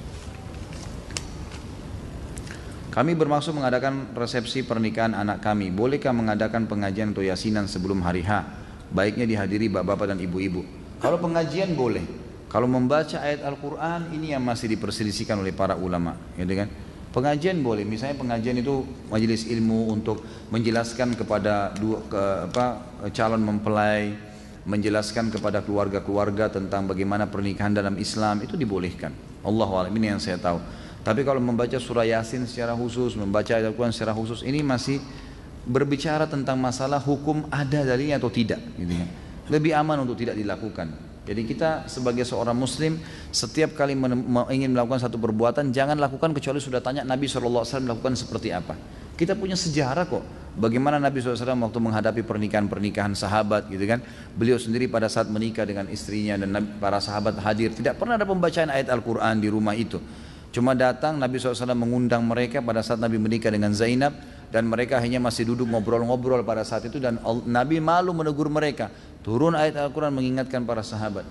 Speaker 1: Kami bermaksud mengadakan resepsi pernikahan anak kami. Bolehkah mengadakan pengajian atau yasinan sebelum hari H? Baiknya dihadiri bapak-bapak dan ibu-ibu. Kalau pengajian boleh. Kalau membaca ayat Al-Quran ini yang masih diperselisihkan oleh para ulama, gitu kan? Pengajian boleh. Misalnya pengajian itu majelis ilmu untuk menjelaskan kepada calon mempelai, menjelaskan kepada keluarga-keluarga tentang bagaimana pernikahan dalam Islam, itu dibolehkan. Allahu a'lam, ini yang saya tahu. Tapi kalau membaca surah Yasin secara khusus, membaca ayat Al-Quran secara khusus, ini masih berbicara tentang masalah hukum ada dalilnya atau tidak, gitu kan? Lebih aman untuk tidak dilakukan. Jadi kita sebagai seorang muslim, setiap kali ingin melakukan satu perbuatan, jangan lakukan kecuali sudah tanya Nabi SAW melakukan seperti apa. Kita punya sejarah kok, bagaimana Nabi SAW waktu menghadapi pernikahan-pernikahan sahabat, gitu kan? Beliau sendiri pada saat menikah dengan istrinya dan para sahabat hadir, tidak pernah ada pembacaan ayat Al-Quran di rumah itu. Cuma datang Nabi SAW mengundang mereka pada saat Nabi menikah dengan Zainab, dan mereka hanya masih duduk ngobrol-ngobrol pada saat itu, dan Nabi malu menegur mereka. Turun ayat Al-Quran mengingatkan para sahabat,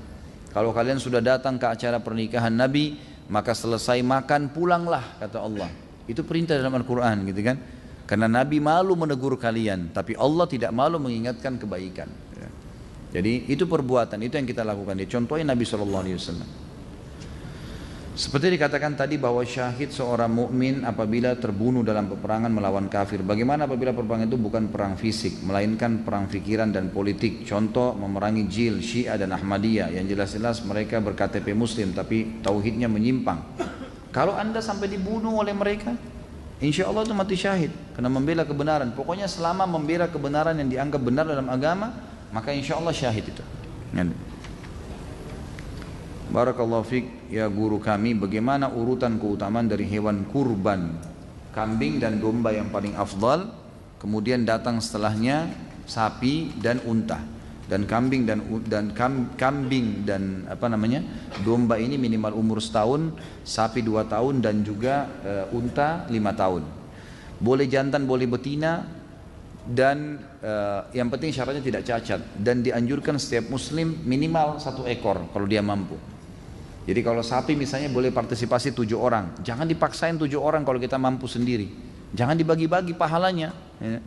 Speaker 1: kalau kalian sudah datang ke acara pernikahan Nabi, maka selesai makan pulanglah, kata Allah. Itu perintah dalam Al-Quran, gitu kan? Karena Nabi malu menegur kalian, tapi Allah tidak malu mengingatkan kebaikan. Jadi itu perbuatan, itu yang kita lakukan. Contohnya Nabi SAW. Seperti dikatakan tadi bahwa syahid seorang mukmin apabila terbunuh dalam peperangan melawan kafir. Bagaimana apabila peperangan itu bukan perang fisik, melainkan perang pikiran dan politik? Contoh memerangi Jil, Syiah dan Ahmadiyah, yang jelas-jelas mereka ber-KTP Muslim tapi tauhidnya menyimpang. Kalau anda sampai dibunuh oleh mereka, insya Allah itu mati syahid, karena membela kebenaran. Pokoknya selama membela kebenaran yang dianggap benar dalam agama, maka insya Allah syahid itu. Barakallahu fiik ya guru kami, bagaimana urutan keutamaan dari hewan kurban, kambing dan domba yang paling afdal, kemudian datang setelahnya sapi dan unta, dan kambing dan domba ini minimal umur setahun, sapi 2 tahun, dan juga unta 5 tahun. Boleh jantan, boleh betina, dan yang penting syaratnya tidak cacat, dan dianjurkan setiap muslim minimal 1 ekor kalau dia mampu. Jadi kalau sapi misalnya boleh partisipasi 7 orang, jangan dipaksain 7 orang kalau kita mampu sendiri. Jangan dibagi-bagi pahalanya, ya.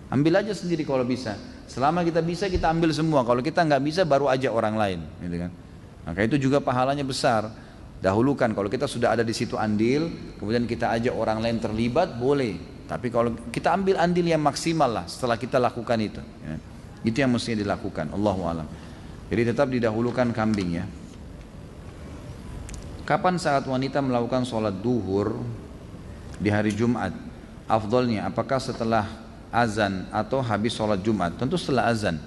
Speaker 1: Ambil aja sendiri kalau bisa. Selama kita bisa, kita ambil semua. Kalau kita nggak bisa, baru aja orang lain, gitu kan. Maka itu juga pahalanya besar. Dahulukan, kalau kita sudah ada di situ andil, kemudian kita ajak orang lain terlibat, boleh. Tapi kalau kita ambil andil yang maksimal lah setelah kita lakukan itu, ya. Itu yang mestinya dilakukan. Allahu a'lam. Jadi tetap didahulukan kambing, ya. Kapan saat wanita melakukan sholat duhur di hari Jumat? Afdolnya apakah setelah azan atau habis sholat Jumat? Tentu setelah azan.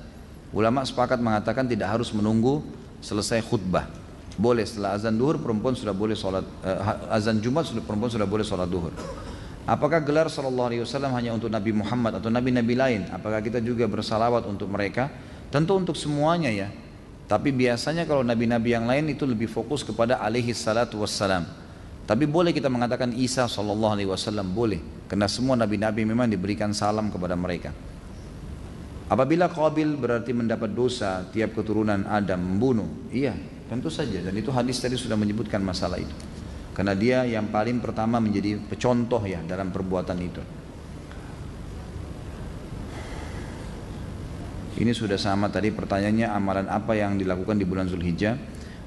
Speaker 1: Ulama sepakat mengatakan tidak harus menunggu selesai khutbah. Boleh setelah azan duhur perempuan sudah boleh sholat, azan Jumat perempuan sudah boleh sholat duhur. Apakah gelar sallallahu alaihi wasallam hanya untuk Nabi Muhammad atau nabi-nabi lain? Apakah kita juga bersalawat untuk mereka? Tentu untuk semuanya, ya. Tapi biasanya kalau nabi-nabi yang lain itu lebih fokus kepada alaihi salatu wassalam. Tapi boleh kita mengatakan Isa sallallahu alaihi wasallam, boleh. Karena semua nabi-nabi memang diberikan salam kepada mereka. Apabila Qabil berarti mendapat dosa tiap keturunan Adam membunuh, iya tentu saja, dan itu hadis tadi sudah menyebutkan masalah itu. Karena dia yang paling pertama menjadi contoh ya dalam perbuatan itu. Ini sudah sama tadi pertanyaannya, amalan apa yang dilakukan di bulan Zulhijjah?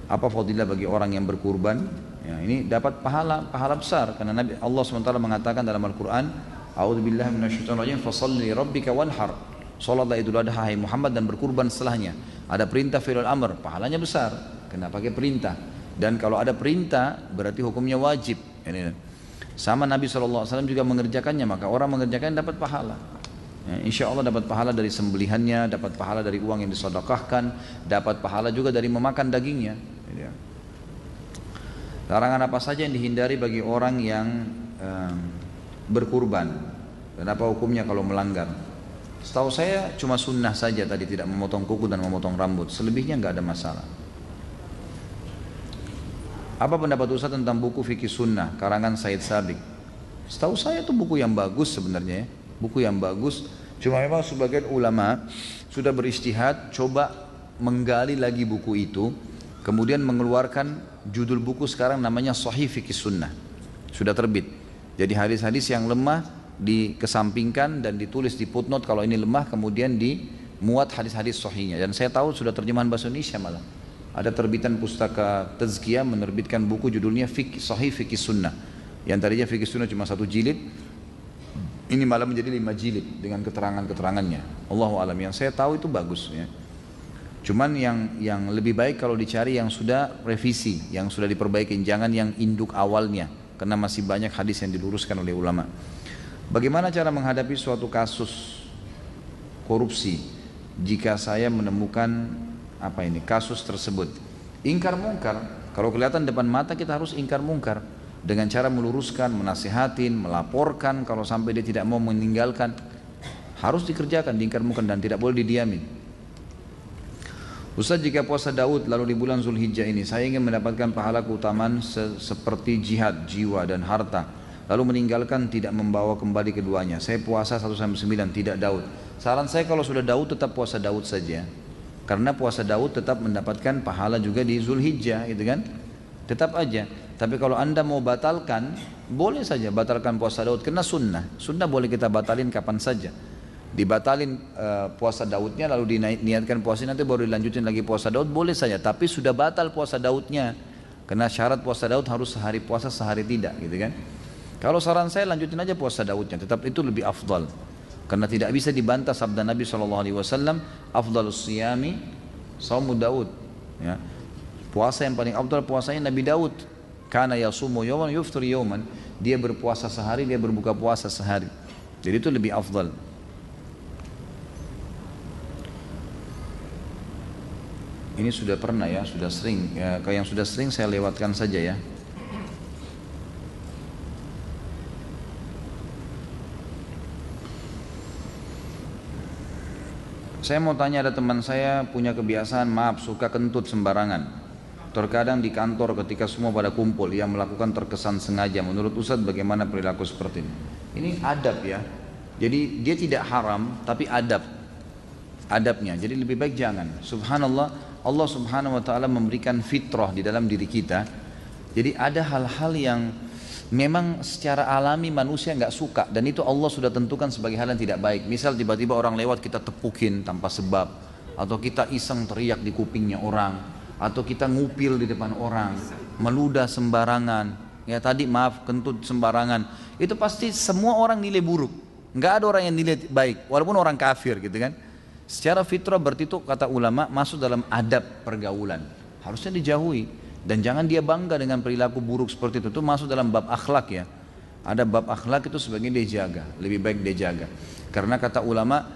Speaker 1: Apa fadilah bagi orang yang berkurban? Ya, ini dapat pahala besar karena Nabi Allah SWT mengatakan dalam Al-Quran, A'udzubillahi minasyaitonirrajim, fasalli rabbika wanhar. Salatlah Idul Adha hai Muhammad dan berkurban setelahnya. Ada perintah fi'lul amr, pahalanya besar. Kenapa pakai perintah? Dan kalau ada perintah berarti hukumnya wajib. Ini sama Nabi SAW juga mengerjakannya, maka orang mengerjakannya dapat pahala. Ya, insya Allah dapat pahala dari sembelihannya, dapat pahala dari uang yang disedekahkan, dapat pahala juga dari memakan dagingnya. Ya. Larangan apa saja yang dihindari bagi orang yang berkurban, dan apa hukumnya kalau melanggar? Setahu saya cuma sunnah saja tadi, tidak memotong kuku dan memotong rambut, selebihnya nggak ada masalah. Apa pendapat Ustaz tentang buku Fikih Sunnah karangan Said Sabiq? Setahu saya itu buku yang bagus sebenarnya ya. Buku yang bagus, cuma memang sebagian ulama sudah beristihad coba menggali lagi buku itu, kemudian mengeluarkan judul buku sekarang namanya Sahih Fikih Sunnah, sudah terbit. Jadi hadis-hadis yang lemah dikesampingkan dan ditulis di footnote kalau ini lemah, kemudian dimuat hadis-hadis sahihnya. Dan saya tahu sudah terjemahan bahasa Indonesia malah. Ada terbitan pustaka Tazkiyah menerbitkan buku judulnya Sahih Fikih Sunnah, yang tadinya Fikih Sunnah cuma 1 jilid, ini malah menjadi 5 jilid dengan keterangan-keterangannya. Allahu a'lam, yang saya tahu itu bagus ya. Cuman yang lebih baik kalau dicari yang sudah revisi, yang sudah diperbaiki, jangan yang induk awalnya, karena masih banyak hadis yang diluruskan oleh ulama. Bagaimana cara menghadapi suatu kasus korupsi jika saya menemukan kasus tersebut? Ingkar mungkar. Kalau kelihatan depan mata kita harus ingkar mungkar dengan cara meluruskan, menasihatin, melaporkan. Kalau sampai dia tidak mau meninggalkan, harus dikerjakan, diingkar mungkar dan tidak boleh didiamin. Ustaz, jika puasa Daud lalu di bulan Zulhijjah ini saya ingin mendapatkan pahala keutamaan seperti jihad, jiwa dan harta, lalu meninggalkan tidak membawa kembali keduanya. Saya puasa 1-9, tidak Daud. Saran saya kalau sudah Daud tetap puasa Daud saja. Karena puasa Daud tetap mendapatkan pahala juga di Zulhijjah, gitu kan? Tetap aja. Tapi kalau anda mau batalkan, boleh saja batalkan puasa Daud, karena sunnah. Sunnah boleh kita batalin kapan saja. Dibatalin puasa Daudnya lalu diniatkan puasa nanti baru dilanjutin lagi puasa Daud, boleh saja. Tapi sudah batal puasa Daudnya. Karena syarat puasa Daud harus sehari puasa sehari tidak, gitu kan? Kalau saran saya lanjutin aja puasa Daudnya, tetap itu lebih afdal. Karena tidak bisa dibantah sabda Nabi SAW, afdalus siyami saumu Daud. Ya. Puasa yang paling afdal puasanya Nabi Daud. Kana yasumu yawman yuftir yawman. Dia berpuasa sehari, dia berbuka puasa sehari. Jadi itu lebih afdal. Ini sudah pernah ya, sudah sering. Ya, kalau yang sudah sering saya lewatkan saja ya. Saya mau tanya, ada teman saya punya kebiasaan suka kentut sembarangan. Terkadang di kantor ketika semua pada kumpul, ia melakukan terkesan sengaja. Menurut Ustaz bagaimana perilaku seperti ini? Ini adab ya. Jadi dia tidak haram, tapi adabnya. Jadi lebih baik jangan. Subhanallah, Allah Subhanahu Wa Taala memberikan fitrah di dalam diri kita. Jadi ada hal-hal yang memang secara alami manusia nggak suka, dan itu Allah sudah tentukan sebagai hal yang tidak baik. Misal tiba-tiba orang lewat kita tepukin tanpa sebab, atau kita iseng teriak di kupingnya orang, atau kita ngupil di depan orang, meludah sembarangan. Ya tadi kentut sembarangan. Itu pasti semua orang nilai buruk. Nggak ada orang yang nilai baik, walaupun orang kafir gitu kan. Secara fitrah berarti itu kata ulama masuk dalam adab pergaulan. Harusnya dijauhi. Dan jangan dia bangga dengan perilaku buruk seperti itu masuk dalam bab akhlak ya. Ada bab akhlak itu sebagian dia jaga, lebih baik dia jaga. Karena kata ulama,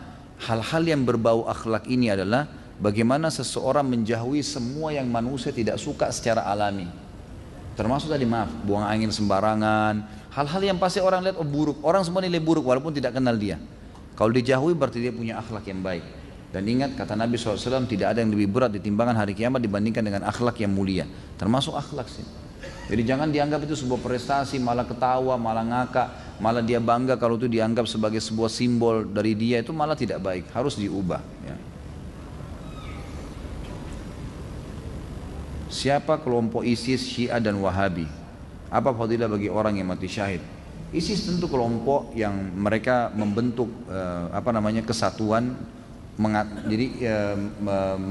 Speaker 1: hal-hal yang berbau akhlak ini adalah bagaimana seseorang menjauhi semua yang manusia tidak suka secara alami. Termasuk tadi buang angin sembarangan, hal-hal yang pasti orang lihat buruk, orang semua nilai buruk walaupun tidak kenal dia. Kalau dijauhi berarti dia punya akhlak yang baik. Dan ingat kata Nabi SAW, tidak ada yang lebih berat di timbangan hari kiamat dibandingkan dengan akhlak yang mulia. Termasuk akhlak sih. Jadi jangan dianggap itu sebuah prestasi, malah ketawa, malah ngakak, malah dia bangga kalau itu dianggap sebagai sebuah simbol dari dia, itu malah tidak baik, harus diubah ya. Siapa kelompok ISIS, Syiah dan Wahabi? Apa fadilah bagi orang yang mati syahid? ISIS tentu kelompok yang mereka membentuk kesatuan,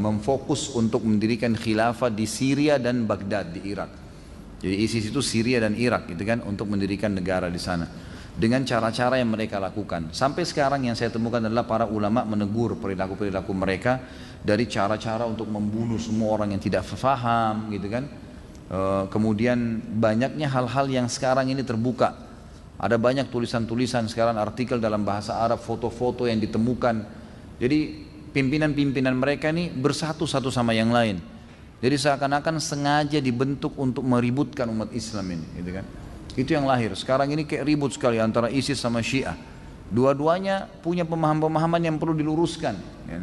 Speaker 1: memfokus untuk mendirikan khilafah di Syria dan Baghdad di Irak. Jadi ISIS itu Syria dan Irak gitu kan, untuk mendirikan negara di sana dengan cara-cara yang mereka lakukan. Sampai sekarang yang saya temukan adalah para ulama menegur perilaku-perilaku mereka, dari cara-cara untuk membunuh semua orang yang tidak faham gitu kan. Kemudian banyaknya hal-hal yang sekarang ini terbuka. Ada banyak tulisan-tulisan sekarang, artikel dalam bahasa Arab, foto-foto yang ditemukan. Jadi pimpinan-pimpinan mereka ini bersatu satu sama yang lain. Jadi seakan-akan sengaja dibentuk untuk meributkan umat Islam ini gitu kan. Itu yang lahir. Sekarang ini kayak ribut sekali antara ISIS sama Syiah. Dua-duanya punya pemahaman-pemahaman yang perlu diluruskan ya.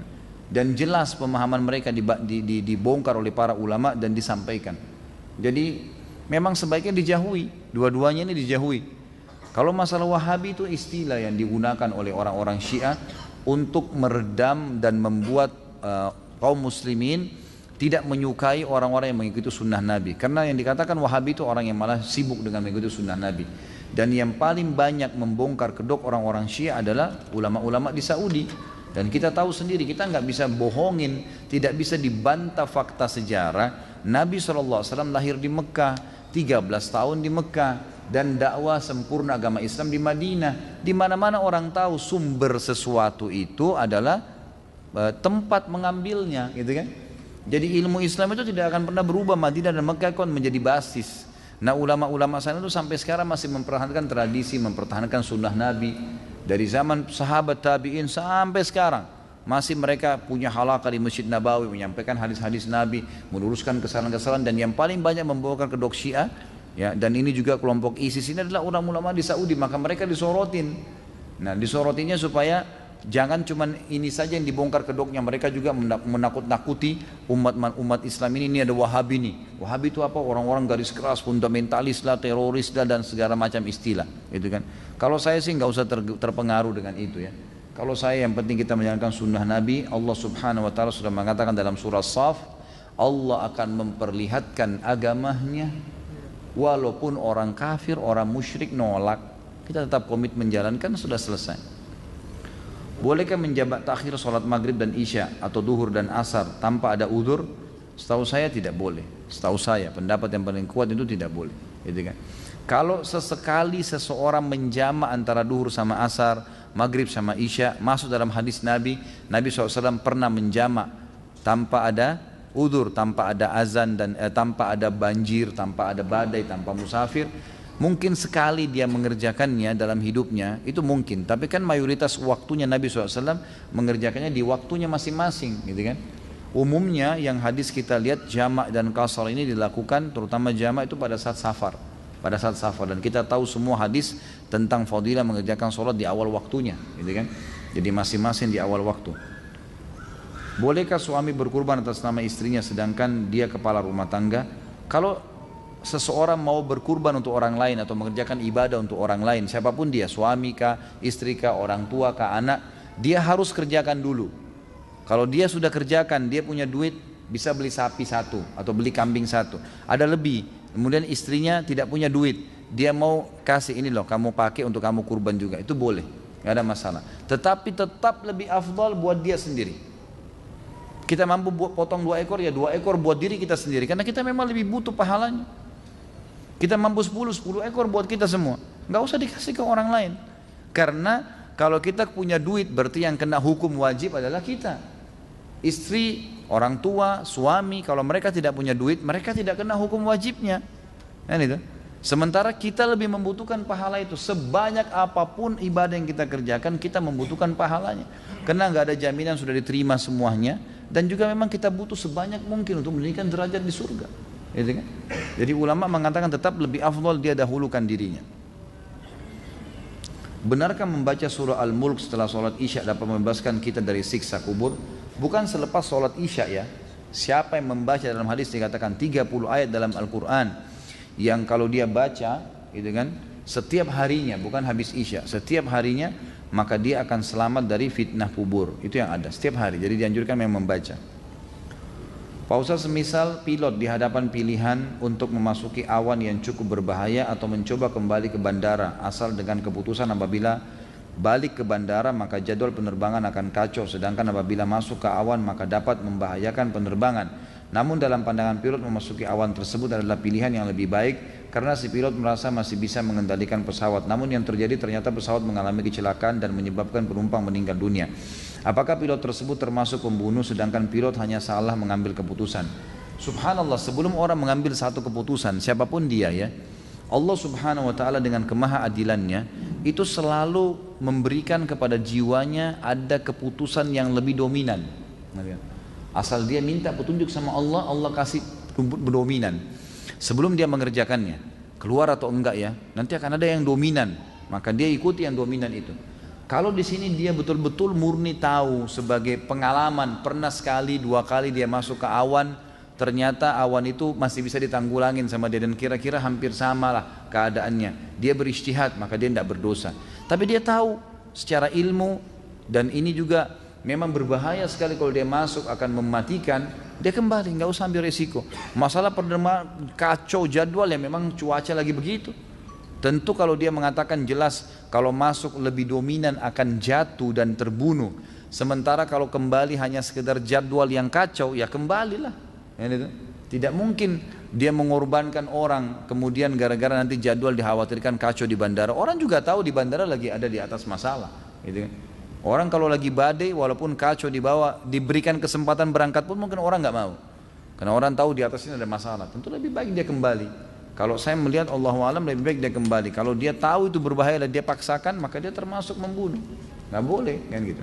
Speaker 1: Dan jelas pemahaman mereka dibongkar oleh para ulama dan disampaikan. Jadi memang sebaiknya dijauhi, dua-duanya ini dijauhi. Kalau masalah Wahabi itu istilah yang digunakan oleh orang-orang Syiah untuk meredam dan membuat kaum muslimin tidak menyukai orang-orang yang mengikuti sunnah Nabi. Karena yang dikatakan Wahabi itu orang yang malah sibuk dengan mengikuti sunnah Nabi. Dan yang paling banyak membongkar kedok orang-orang Syiah adalah ulama-ulama di Saudi. Dan kita tahu sendiri, kita nggak bisa bohongin, tidak bisa dibantah fakta sejarah. Nabi SAW lahir di Mekah, 13 tahun di Mekah, dan dakwah sempurna agama Islam di Madinah. Di mana-mana orang tahu sumber sesuatu itu adalah tempat mengambilnya, gitu kan? Jadi ilmu Islam itu tidak akan pernah berubah. Madinah dan Mekah kan menjadi basis. Nah ulama-ulama sana itu sampai sekarang masih mempertahankan tradisi, mempertahankan sunnah Nabi. Dari zaman sahabat tabi'in sampai sekarang masih mereka punya halaqah di Masjid Nabawi, menyampaikan hadis-hadis Nabi, meluruskan kesalahan-kesalahan. Dan yang paling banyak membongkar kedok Syiah ya, dan ini juga kelompok ISIS ini adalah ulama-ulama di Saudi. Maka mereka disorotin. Nah disorotinnya supaya jangan cuma ini saja yang dibongkar kedoknya, mereka juga menakut-nakuti umat Islam ini ada Wahabi nih. Wahabi itu apa? Orang-orang garis keras, fundamentalis lah, teroris lah, dan segala macam istilah gitu kan. Kalau saya sih nggak usah terpengaruh dengan itu ya. Kalau saya yang penting kita menjalankan sunnah Nabi. Allah Subhanahu Wa Taala sudah mengatakan dalam surah Shaf, Allah akan memperlihatkan agamanya walaupun orang kafir, orang musyrik nolak, kita tetap komit menjalankan, sudah selesai. Bolehkah menjamak takhir sholat maghrib dan isya atau duhur dan asar tanpa ada udzur? Setahu saya tidak boleh. Setahu saya pendapat yang paling kuat itu tidak boleh. Gitu kan? Kalau sesekali seseorang menjamak antara duhur sama asar, maghrib sama isya, masuk dalam hadis Nabi. Nabi SAW pernah menjamak tanpa ada udzur, tanpa ada azan dan tanpa ada banjir, tanpa ada badai, tanpa musafir. Mungkin sekali dia mengerjakannya dalam hidupnya, itu mungkin. Tapi kan mayoritas waktunya Nabi SAW mengerjakannya di waktunya masing-masing, gitu kan. Umumnya yang hadis kita lihat jamak dan qasar ini dilakukan, terutama jamak itu pada saat safar. Pada saat safar, dan kita tahu semua hadis tentang fadilah mengerjakan sholat di awal waktunya, gitu kan. Jadi masing-masing di awal waktu. Bolehkah suami berkurban atas nama istrinya sedangkan dia kepala rumah tangga? Kalau seseorang mau berkurban untuk orang lain atau mengerjakan ibadah untuk orang lain, siapapun dia, suami kah, istri kah, orang tua kah, anak, dia harus kerjakan dulu. Kalau dia sudah kerjakan, dia punya duit, bisa beli sapi satu atau beli kambing satu, ada lebih. Kemudian istrinya tidak punya duit, dia mau kasih ini loh, kamu pakai untuk kamu kurban juga, itu boleh, nggak ada masalah. Tetapi tetap lebih afdal buat dia sendiri. Kita mampu potong 2 ekor, ya 2 ekor buat diri kita sendiri, karena kita memang lebih butuh pahalanya. Kita mampu 10 ekor buat kita semua, nggak usah dikasih ke orang lain. Karena kalau kita punya duit, berarti yang kena hukum wajib adalah kita. Istri, orang tua, suami, kalau mereka tidak punya duit, mereka tidak kena hukum wajibnya. Kan itu. Sementara kita lebih membutuhkan pahala itu. Sebanyak apapun ibadah yang kita kerjakan, kita membutuhkan pahalanya. Karena nggak ada jaminan sudah diterima semuanya, dan juga memang kita butuh sebanyak mungkin untuk meninggikan derajat di surga. Gitu kan? Jadi ulama mengatakan tetap lebih afdal dia dahulukan dirinya. Benarkah membaca surah Al-Mulk setelah sholat isya dapat membebaskan kita dari siksa kubur? Bukan selepas sholat isya ya. Siapa yang membaca, dalam hadis dikatakan 30 ayat dalam Al-Quran yang kalau dia baca gitu kan, setiap harinya, bukan habis isya, setiap harinya, maka dia akan selamat dari fitnah kubur. Itu yang ada setiap hari. Jadi dianjurkan memang membaca. Pak Ustaz, semisal pilot di hadapan pilihan untuk memasuki awan yang cukup berbahaya atau mencoba kembali ke bandara, asal dengan keputusan apabila balik ke bandara maka jadwal penerbangan akan kacau, sedangkan apabila masuk ke awan maka dapat membahayakan penerbangan. Namun dalam pandangan pilot memasuki awan tersebut adalah pilihan yang lebih baik karena si pilot merasa masih bisa mengendalikan pesawat. Namun yang terjadi ternyata pesawat mengalami kecelakaan dan menyebabkan penumpang meninggal dunia. Apakah pilot tersebut termasuk pembunuh sedangkan pilot hanya salah mengambil keputusan? Subhanallah, sebelum orang mengambil satu keputusan, siapapun dia ya, Allah subhanahu wa ta'ala dengan kemahaadilannya itu selalu memberikan kepada jiwanya ada keputusan yang lebih dominan. Asal dia minta petunjuk sama Allah, Allah kasih dominan. Sebelum dia mengerjakannya, keluar atau enggak ya, nanti akan ada yang dominan, maka dia ikuti yang dominan itu. Kalau di sini dia betul-betul murni tahu sebagai pengalaman, pernah sekali, dua kali dia masuk ke awan, ternyata awan itu masih bisa ditanggulangin sama dia dan kira-kira hampir sama lah keadaannya. Dia berijtihad, maka dia tidak berdosa. Tapi dia tahu secara ilmu, dan ini juga memang berbahaya sekali kalau dia masuk akan mematikan, dia kembali, nggak usah ambil resiko. Masalah penerbangan kacau jadwal ya, memang cuaca lagi begitu. Tentu kalau dia mengatakan jelas kalau masuk lebih dominan akan jatuh dan terbunuh. Sementara kalau kembali hanya sekedar jadwal yang kacau, ya kembalilah. Tidak mungkin dia mengorbankan orang kemudian gara-gara nanti jadwal dikhawatirkan kacau di bandara. Orang juga tahu di bandara lagi ada di atas masalah. Orang kalau lagi badai walaupun kacau di bawah, diberikan kesempatan berangkat pun mungkin orang nggak mau. Karena orang tahu di atas ini ada masalah. Tentu lebih baik dia kembali. Kalau saya melihat Allahu a'lam lebih baik dia kembali. Kalau dia tahu itu berbahaya dan dia paksakan, maka dia termasuk membunuh. Nggak boleh kan gitu.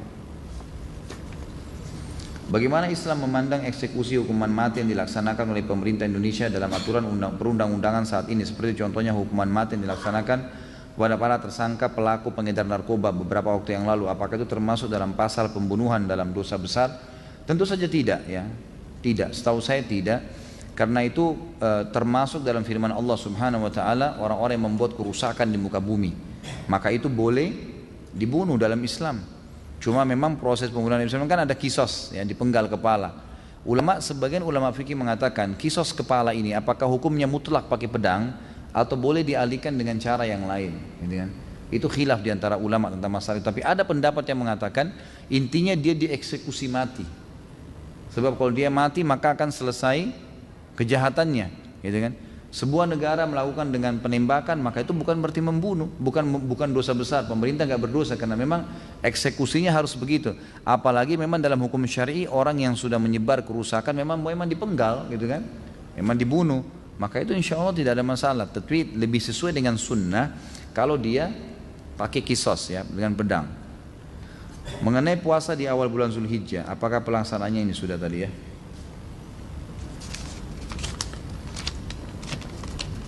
Speaker 1: Bagaimana Islam memandang eksekusi hukuman mati yang dilaksanakan oleh pemerintah Indonesia dalam aturan perundang-undangan saat ini, seperti contohnya hukuman mati yang dilaksanakan kepada para tersangka pelaku pengedar narkoba beberapa waktu yang lalu? Apakah itu termasuk dalam pasal pembunuhan dalam dosa besar? Tentu saja tidak ya. Tidak, setahu saya tidak. Karena itu termasuk dalam firman Allah subhanahu wa ta'ala, orang-orang yang membuat kerusakan di muka bumi, maka itu boleh dibunuh dalam Islam. Cuma memang proses pembunuhan Islam kan ada kisos yang dipenggal kepala. Sebagian ulama fikih mengatakan kisos kepala ini apakah hukumnya mutlak pakai pedang atau boleh dialihkan dengan cara yang lain, gitu kan? Itu khilaf diantara ulama tentang masalah itu. Tapi ada pendapat yang mengatakan intinya dia dieksekusi mati. Sebab kalau dia mati maka akan selesai kejahatannya, gitu kan? Sebuah negara melakukan dengan penembakan maka itu bukan berarti membunuh, bukan dosa besar. Pemerintah nggak berdosa karena memang eksekusinya harus begitu. Apalagi memang dalam hukum syar'i orang yang sudah menyebar kerusakan memang dipenggal, gitu kan? Memang dibunuh. Maka itu insya Allah tidak ada masalah. Tapi lebih sesuai dengan sunnah kalau dia pakai kisos ya, dengan pedang. Mengenai puasa di awal bulan Zulhijjah, apakah pelaksanaannya ini sudah tadi ya?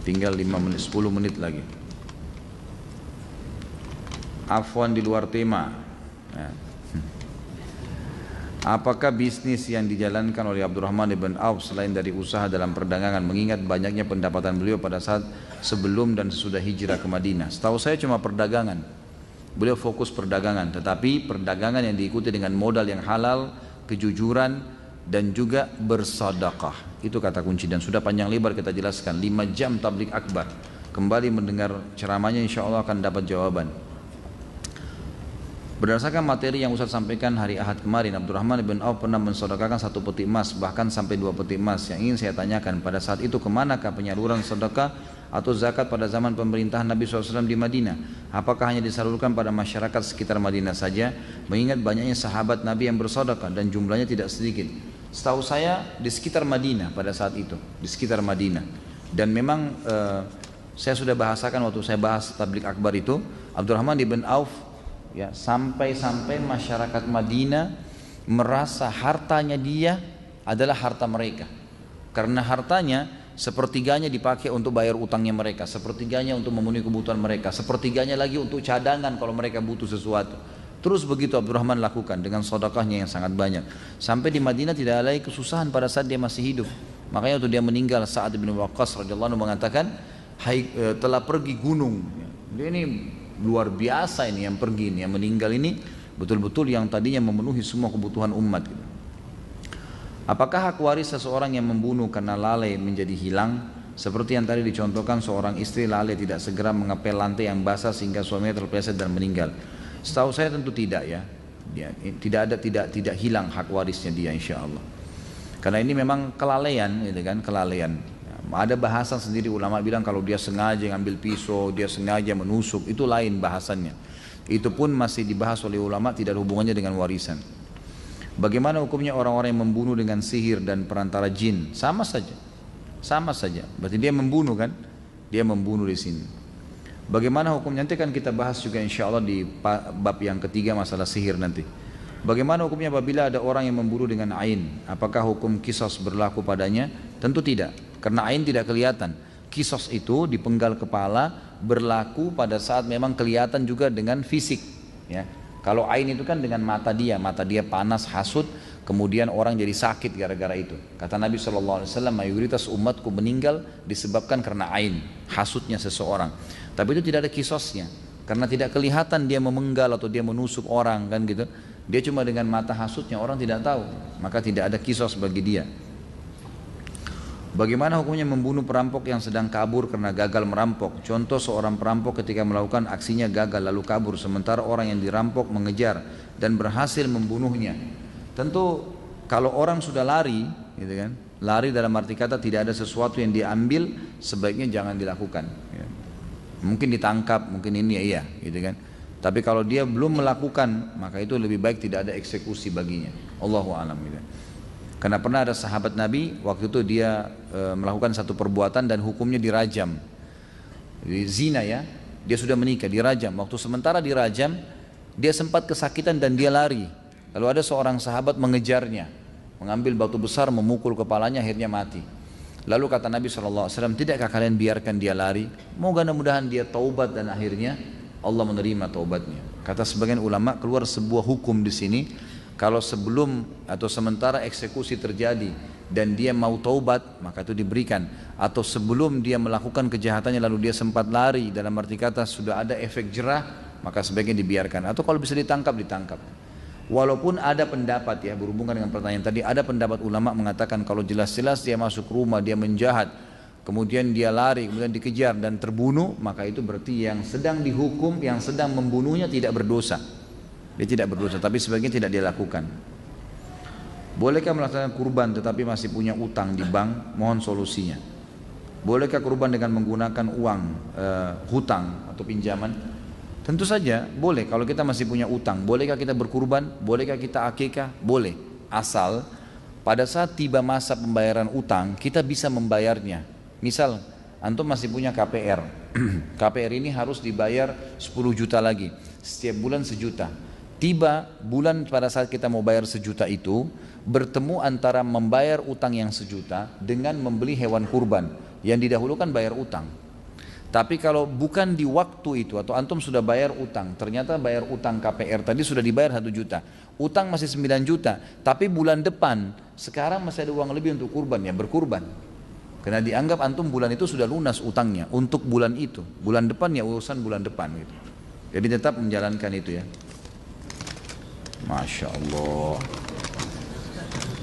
Speaker 1: Tinggal 5 menit, 10 menit lagi. Afwan di luar tema ya. Apakah bisnis yang dijalankan oleh Abdurrahman ibn Auf selain dari usaha dalam perdagangan, mengingat banyaknya pendapatan beliau pada saat sebelum dan sesudah hijrah ke Madinah? Setahu saya cuma perdagangan. Beliau fokus perdagangan, tetapi perdagangan yang diikuti dengan modal yang halal, kejujuran, dan juga bersedekah. Itu kata kunci dan sudah panjang lebar kita jelaskan. 5 jam tabligh akbar. Kembali mendengar ceramahnya insya Allah akan dapat jawaban. Berdasarkan materi yang Ustaz sampaikan hari Ahad kemarin, Abdurrahman bin Auf pernah mensedekahkan 1 peti emas, bahkan sampai 2 peti emas. Yang ingin saya tanyakan, pada saat itu kemanakah penyaluran sedekah atau zakat pada zaman pemerintahan Nabi SAW di Madinah? Apakah hanya disalurkan pada masyarakat sekitar Madinah saja? Mengingat banyaknya sahabat Nabi yang bersedekah dan jumlahnya tidak sedikit. Setahu saya di sekitar Madinah pada saat itu, di sekitar Madinah. Dan memang saya sudah bahasakan waktu saya bahas tabligh akbar itu, Abdurrahman bin Auf ya, sampai-sampai masyarakat Madinah merasa hartanya dia adalah harta mereka. Karena hartanya sepertiganya dipakai untuk bayar utangnya mereka, sepertiganya untuk memenuhi kebutuhan mereka, sepertiganya lagi untuk cadangan kalau mereka butuh sesuatu. Terus begitu Abdurrahman lakukan dengan sedekahnya yang sangat banyak. Sampai di Madinah tidak ada lagi kesusahan pada saat dia masih hidup. Makanya waktu dia meninggal, Sa'ad bin Waqqas radhiyallahu anhu mengatakan, telah pergi gunung Dia ini luar biasa ini yang pergi ini, yang meninggal ini betul-betul yang tadinya memenuhi semua kebutuhan umat gitu. Apakah hak waris seseorang yang membunuh karena lalai menjadi hilang? Seperti yang tadi dicontohkan, seorang istri lalai tidak segera mengepel lantai yang basah sehingga suaminya terpeleset dan meninggal. Setahu saya tentu tidak ya. Tidak hilang hak warisnya dia insya Allah. Karena ini memang kelalaian, gitu kan, kelalaian. Ada bahasan sendiri ulama bilang kalau dia sengaja ngambil pisau, dia sengaja menusuk, itu lain bahasannya. Itu pun masih dibahas oleh ulama, tidak ada hubungannya dengan warisan. Bagaimana hukumnya orang-orang yang membunuh dengan sihir dan perantara jin? Sama saja. Sama saja. Berarti dia membunuh kan? Dia membunuh di sini. Bagaimana hukumnya? Nanti kan kita bahas juga insya Allah di bab yang ketiga masalah sihir nanti. Bagaimana hukumnya apabila ada orang yang membunuh dengan ain? Apakah hukum kisos berlaku padanya? Tentu tidak. Karena ain tidak kelihatan. Kisos itu dipenggal kepala berlaku pada saat memang kelihatan juga dengan fisik. Ya. Kalau ain itu kan dengan mata dia panas, hasut, kemudian orang jadi sakit gara-gara itu. Kata Nabi SAW, mayoritas umatku meninggal disebabkan karena ain, hasutnya seseorang. Tapi itu tidak ada kisosnya, karena tidak kelihatan dia memenggal atau dia menusuk orang kan gitu. Dia cuma dengan mata hasutnya, orang tidak tahu, maka tidak ada kisos bagi dia. Bagaimana hukumnya membunuh perampok yang sedang kabur karena gagal merampok? Contoh, seorang perampok ketika melakukan aksinya gagal lalu kabur, sementara orang yang dirampok mengejar dan berhasil membunuhnya. Tentu kalau orang sudah lari, gitu kan, lari dalam arti kata tidak ada sesuatu yang diambil, sebaiknya jangan dilakukan. Ya. Mungkin ditangkap, mungkin ini ya, gitu kan. Tapi kalau dia belum melakukan, maka itu lebih baik tidak ada eksekusi baginya. Allahu a'lam. Gitu. Karena pernah ada sahabat Nabi, waktu itu dia melakukan satu perbuatan dan hukumnya dirajam. Zina ya, dia sudah menikah, dirajam. Waktu sementara dirajam, dia sempat kesakitan dan dia lari. Lalu ada seorang sahabat mengejarnya, mengambil batu besar, memukul kepalanya, akhirnya mati. Lalu kata Nabi SAW, tidakkah kalian biarkan dia lari? Mudah-mudahan dia taubat dan akhirnya Allah menerima taubatnya. Kata sebagian ulama, keluar sebuah hukum di sini. Kalau sebelum atau sementara eksekusi terjadi dan dia mau taubat, maka itu diberikan. Atau sebelum dia melakukan kejahatannya lalu dia sempat lari, dalam arti kata sudah ada efek jerah, maka sebaiknya dibiarkan. Atau kalau bisa ditangkap, ditangkap. Walaupun ada pendapat ya, berhubungan dengan pertanyaan tadi, ada pendapat ulama mengatakan kalau jelas-jelas dia masuk rumah, dia menjahat, kemudian dia lari, kemudian dikejar dan terbunuh, maka itu berarti yang sedang dihukum, yang sedang membunuhnya tidak berdosa. Dia tidak berdosa, tapi sebagian tidak dia lakukan. Bolehkah melaksanakan kurban tetapi masih punya utang di bank? Mohon solusinya. Bolehkah kurban dengan menggunakan uang hutang atau pinjaman? Tentu saja boleh. Kalau kita masih punya utang, bolehkah kita berkurban? Bolehkah kita akikah? Boleh. Asal pada saat tiba masa pembayaran utang, kita bisa membayarnya. Misal, antum masih punya KPR. KPR ini harus dibayar 10 juta lagi. Setiap bulan 1 juta. Tiba bulan pada saat kita mau bayar 1 juta itu, bertemu antara membayar utang yang 1 juta dengan membeli hewan kurban. Yang didahulukan bayar utang. Tapi kalau bukan di waktu itu atau antum sudah bayar utang, ternyata bayar utang KPR tadi sudah dibayar 1 juta, utang masih 9 juta, tapi bulan depan sekarang masih ada uang lebih untuk kurban, ya berkurban. Karena dianggap antum bulan itu sudah lunas utangnya untuk bulan itu, bulan depan ya urusan bulan depan gitu. Jadi tetap menjalankan itu ya. Masya Allah.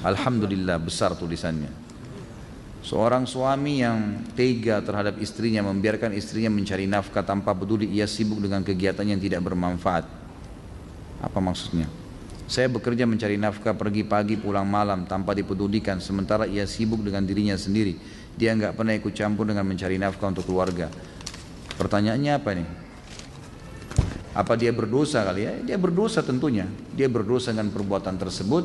Speaker 1: Alhamdulillah, besar tulisannya. Seorang suami yang tega terhadap istrinya, membiarkan istrinya mencari nafkah tanpa peduli ia sibuk dengan kegiatan yang tidak bermanfaat. Apa maksudnya? Saya bekerja mencari nafkah, pergi pagi pulang malam tanpa dipedulikan, sementara ia sibuk dengan dirinya sendiri. Dia nggak pernah ikut campur dengan mencari nafkah untuk keluarga. Pertanyaannya apa nih? Apa dia berdosa kali ya? Dia berdosa tentunya. Dia berdosa dengan perbuatan tersebut,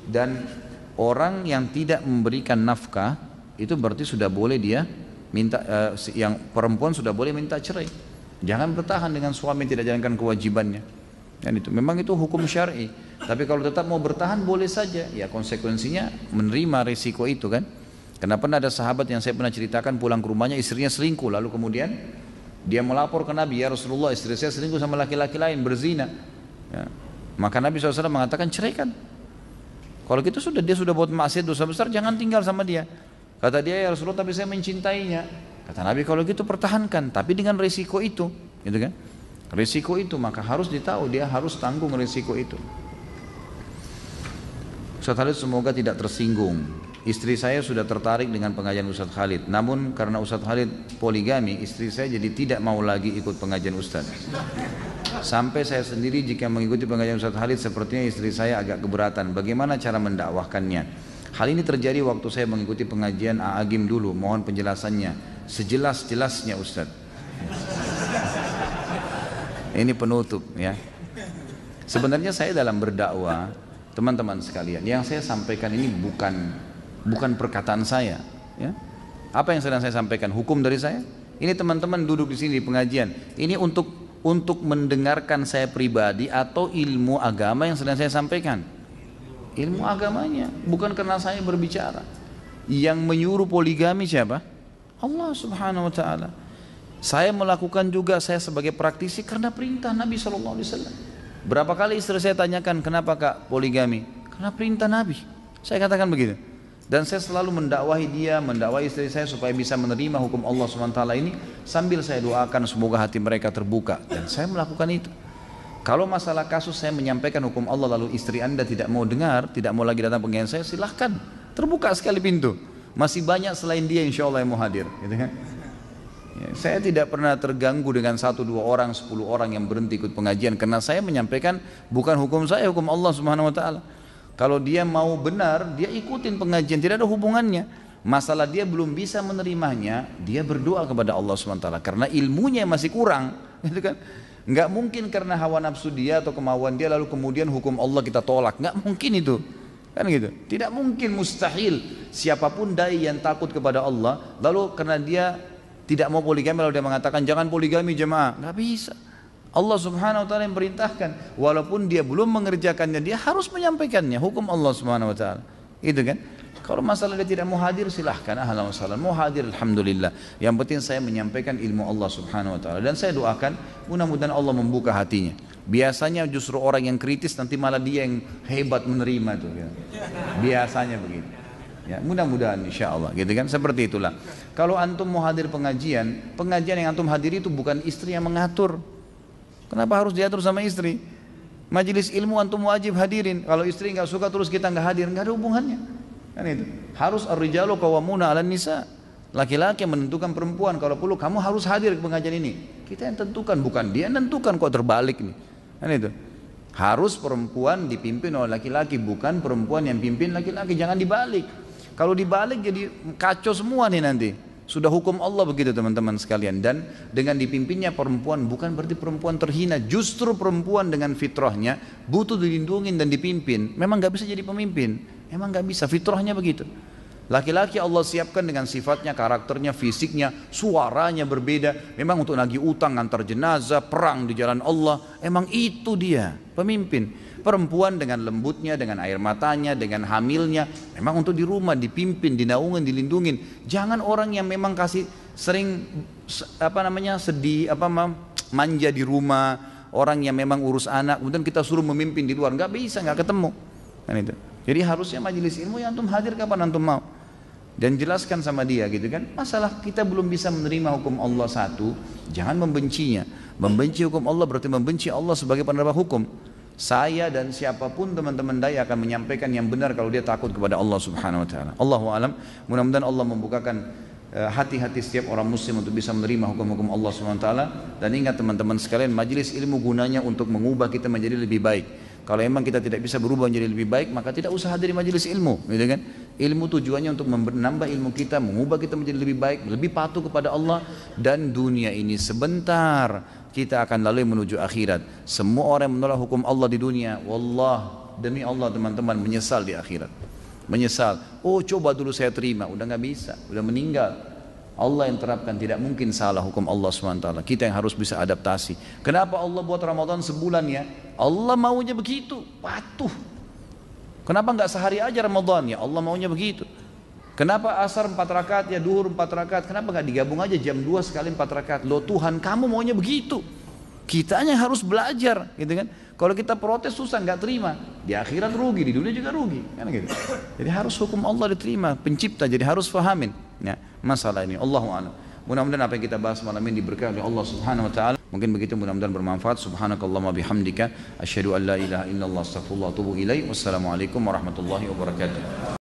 Speaker 1: dan orang yang tidak memberikan nafkah itu berarti sudah boleh dia minta, yang perempuan sudah boleh minta cerai. Jangan bertahan dengan suami yang tidak jalankan kewajibannya. Dan itu memang itu hukum syar'i. Tapi kalau tetap mau bertahan boleh saja. Ya konsekuensinya menerima risiko itu kan. Karena pernah ada sahabat yang saya pernah ceritakan pulang ke rumahnya istrinya selingkuh, lalu kemudian dia melapor ke Nabi, ya Rasulullah istri saya selingkuh sama laki-laki lain, berzina. Ya. Maka Nabi SAW mengatakan ceraikan. Kalau gitu sudah, dia sudah buat maksiat dosa besar, jangan tinggal sama dia. Kata dia, ya Rasulullah tapi saya mencintainya. Kata Nabi kalau gitu pertahankan, tapi dengan resiko itu. gitu kan? Risiko itu maka harus ditahu, dia harus tanggung risiko itu. Ustaz Khalid semoga tidak tersinggung. Istri saya sudah tertarik dengan pengajian Ustaz Khalid. Namun karena Ustaz Khalid poligami, istri saya jadi tidak mau lagi ikut pengajian Ustaz. Sampai saya sendiri jika mengikuti pengajian Ustaz Khalid sepertinya istri saya agak keberatan. Bagaimana cara mendakwahkannya? Hal ini terjadi waktu saya mengikuti pengajian A'agim dulu. Mohon penjelasannya sejelas-jelasnya Ustaz. Ini penutup ya. Sebenarnya saya dalam berdakwah, teman-teman sekalian, yang saya sampaikan ini bukan perkataan saya ya. Apa yang sedang saya sampaikan? Hukum dari saya. Ini teman-teman duduk di sini di pengajian. Ini untuk mendengarkan saya pribadi atau ilmu agama yang sedang saya sampaikan. Ilmu agamanya, bukan karena saya berbicara. Yang menyuruh poligami siapa? Allah Subhanahu wa taala. Saya melakukan juga, saya sebagai praktisi karena perintah Nabi SAW. Berapa kali istri saya tanyakan, kenapa kak poligami? Karena perintah Nabi. Saya katakan begitu. Dan saya selalu mendakwahi dia, mendakwahi istri saya supaya bisa menerima hukum Allah SWT ini, sambil saya doakan semoga hati mereka terbuka. Dan saya melakukan itu. Kalau masalah kasus saya menyampaikan hukum Allah lalu istri anda tidak mau dengar, tidak mau lagi datang pengajian saya, silahkan. Terbuka sekali pintu. Masih banyak selain dia insya Allah yang mau hadir. Gitu kan? Ya, saya tidak pernah terganggu dengan 1, 2 orang, 10 orang yang berhenti ikut pengajian karena saya menyampaikan bukan hukum saya, hukum Allah Subhanahu wa taala. Kalau dia mau benar, dia ikutin pengajian, tidak ada hubungannya. Masalah dia belum bisa menerimanya, dia berdoa kepada Allah Subhanahu wa taala karena ilmunya masih kurang, gitu kan? Enggak mungkin karena hawa nafsu dia atau kemauan dia lalu kemudian hukum Allah kita tolak, enggak mungkin itu. Kan gitu. Tidak mungkin, mustahil. Siapapun dai yang takut kepada Allah lalu karena dia tidak mau poligami lalu dia mengatakan jangan poligami jemaah, nggak bisa. Allah Subhanahu wa taala yang perintahkan, walaupun dia belum mengerjakannya dia harus menyampaikannya, hukum Allah Subhanahu wa taala. Itu kan? Kalau masalah dia tidak mau hadir silahkan, ahlan wa sahlan. Mau hadir alhamdulillah. Yang penting saya menyampaikan ilmu Allah Subhanahu wa taala dan saya doakan mudah-mudahan Allah membuka hatinya. Biasanya justru orang yang kritis nanti malah dia yang hebat menerima itu ya. Biasanya begitu. Ya, mudah-mudahan insya Allah gitu kan, seperti itulah. Kalau antum mau hadir pengajian yang antum hadiri itu bukan istri yang mengatur. Kenapa harus diatur sama istri? Majelis ilmu antum wajib hadirin. Kalau istri nggak suka terus kita nggak hadir, nggak ada hubungannya. Kan itu. Harus ar-rijalu qawwamuna 'alan nisa. Laki-laki yang menentukan perempuan, kalau perlu kamu harus hadir ke pengajian ini. Kita yang tentukan, bukan dia yang tentukan, kok terbalik nih. Kan itu. Harus perempuan dipimpin oleh laki-laki, bukan perempuan yang pimpin laki-laki, jangan dibalik. Kalau dibalik jadi kacau semua nih nanti. Sudah hukum Allah begitu teman-teman sekalian. Dan dengan dipimpinnya perempuan bukan berarti perempuan terhina. Justru perempuan dengan fitrahnya butuh dilindungi dan dipimpin. Memang gak bisa jadi pemimpin. Memang gak bisa, fitrahnya begitu. Laki-laki Allah siapkan dengan sifatnya, karakternya, fisiknya, suaranya berbeda. Memang untuk nagih utang, antar jenazah, perang di jalan Allah. Emang itu dia pemimpin. Perempuan dengan lembutnya, dengan air matanya, dengan hamilnya, memang untuk di rumah dipimpin, dinaungin, dilindungin. Jangan orang yang memang kasih sering sedih, manja di rumah, orang yang memang urus anak, kemudian kita suruh memimpin di luar, nggak bisa, nggak ketemu. Kan itu. Jadi harusnya majelis ilmu yang antum hadir kapan antum mau. Dan jelaskan sama dia gitu kan. Masalah kita belum bisa menerima hukum Allah satu, jangan membencinya. Membenci hukum Allah berarti membenci Allah sebagai penerima hukum. Saya dan siapapun teman-teman dai akan menyampaikan yang benar kalau dia takut kepada Allah Subhanahu wa taala. Allahu a'lam. Mudah-mudahan Allah membukakan hati-hati setiap orang muslim untuk bisa menerima hukum-hukum Allah Subhanahu wa taala. Dan ingat teman-teman sekalian, majelis ilmu gunanya untuk mengubah kita menjadi lebih baik. Kalau memang kita tidak bisa berubah menjadi lebih baik, maka tidak usah hadir di majelis ilmu, gitu kan? Ilmu tujuannya untuk menambah ilmu kita, mengubah kita menjadi lebih baik, lebih patuh kepada Allah. Dan dunia ini sebentar, kita akan lalui menuju akhirat. Semua orang yang menolak hukum Allah di dunia, wallah, demi Allah teman-teman, menyesal di akhirat. Menyesal. Oh coba dulu saya terima, udah nggak bisa, udah meninggal. Allah yang terapkan, tidak mungkin salah hukum Allah SWT. Kita yang harus bisa adaptasi. Kenapa Allah buat Ramadan sebulan ya? Allah maunya begitu, patuh. Kenapa nggak sehari aja Ramadan ya? Allah maunya begitu. Kenapa asar 4 rakaat ya, duhur 4 rakaat? Kenapa nggak digabung aja jam 2 sekali 4 rakaat? Loh Tuhan kamu maunya begitu. Kitanya harus belajar, gitu kan? Kalau kita protes susah, nggak terima. Di akhirat rugi, di dunia juga rugi, kan gitu. Jadi harus hukum Allah diterima, pencipta. Jadi harus fahamin ya masalah ini. Allahu a'lam. Mudah-mudahan apa yang kita bahas malam ini diberkahi oleh Allah Subhanahu wa taala. Mungkin begitu, mudah-mudahan bermanfaat. Subhanakallahumma bihamdika asyhadu an la ilaha illallah astaghfirullah wa atubu ilaik. Wassalamualaikum warahmatullahi wabarakatuh.